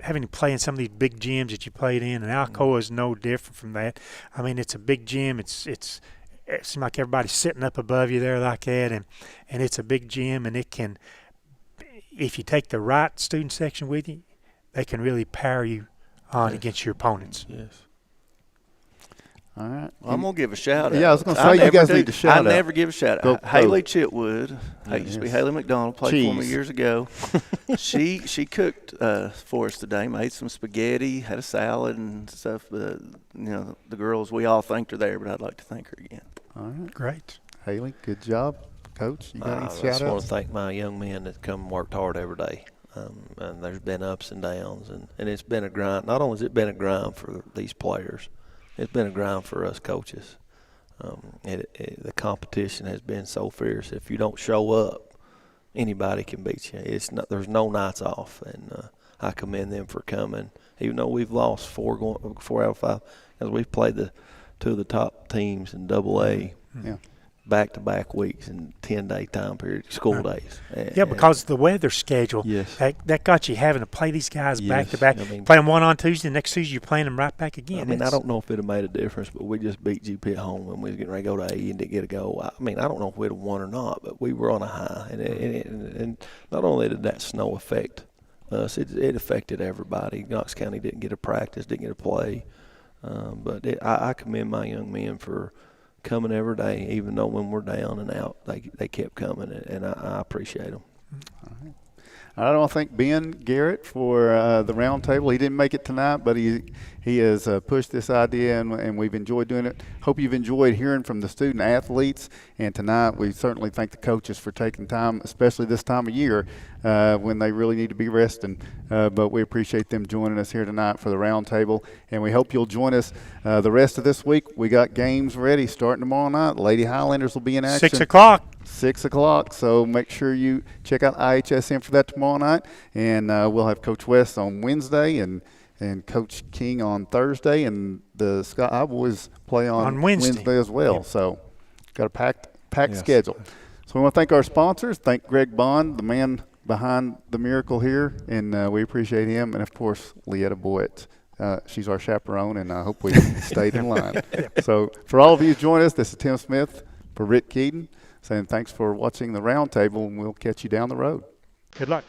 having to play in some of these big gyms that you played in, and Alcoa is no different from that. I mean, it's a big gym. It seems like everybody's sitting up above you there like that, and it's a big gym, and it can, if you take the right student section with you, they can really power you on against your opponents. Yes. All right. Well, I'm going to give a shout out. Yeah, I was going to say, you guys need to shout out. I never give a shout out. Haley Chitwood, used to be Haley McDonald, played for me years ago. She cooked for us today, made some spaghetti, had a salad and stuff. The girls, we all thanked her there, but I'd like to thank her again. All right. Great. Haley, good job. Coach, you got any I just shout-outs? want to thank my young men that come and worked hard every day. And there's been ups and downs, and it's been a grind. Not only has it been a grind for these players, it's been a grind for us coaches. The competition has been so fierce. If you don't show up, anybody can beat you. There's no nights off, and I commend them for coming. Even though we've lost 4 out of 5, as we've played two of the top teams in AA. Yeah. back-to-back weeks in 10-day time period, school days. Yeah, because the weather schedule, yes, that got you having to play these guys back-to-back. I mean, play them one on Tuesday, the next Tuesday you're playing them right back again. I mean, I don't know if it would have made a difference, but we just beat GP at home when we was getting ready to go to A and didn't get a goal. I mean, I don't know if we'd have won or not, but we were on a high. And not only did that snow affect us, it affected everybody. Knox County didn't get a practice, didn't get a play. But I commend my young men for coming every day, even though when we're down and out, they kept coming, and I appreciate them. All right. I want to thank Ben Garrett for the round table. He didn't make it tonight, but he has pushed this idea, and we've enjoyed doing it. Hope you've enjoyed hearing from the student athletes. And tonight, we certainly thank the coaches for taking time, especially this time of year when they really need to be resting. But we appreciate them joining us here tonight for the round table, and we hope you'll join us the rest of this week. We got games ready starting tomorrow night. Lady Highlanders will be in action. 6 o'clock. 6 o'clock, so make sure you check out IHSN for that tomorrow night. And we'll have Coach West on Wednesday and Coach King on Thursday, and the Sky Boys play on Wednesday as well. Yep. So got a packed schedule. So we want to thank our sponsors. Thank Greg Bond, the man behind the miracle here, and we appreciate him. And, of course, Leetta Boyd. She's our chaperone, and I hope we stayed in line. So for all of you who join us, this is Tim Smith for Rick Keaton saying thanks for watching the round table, and we'll catch you down the road. Good luck.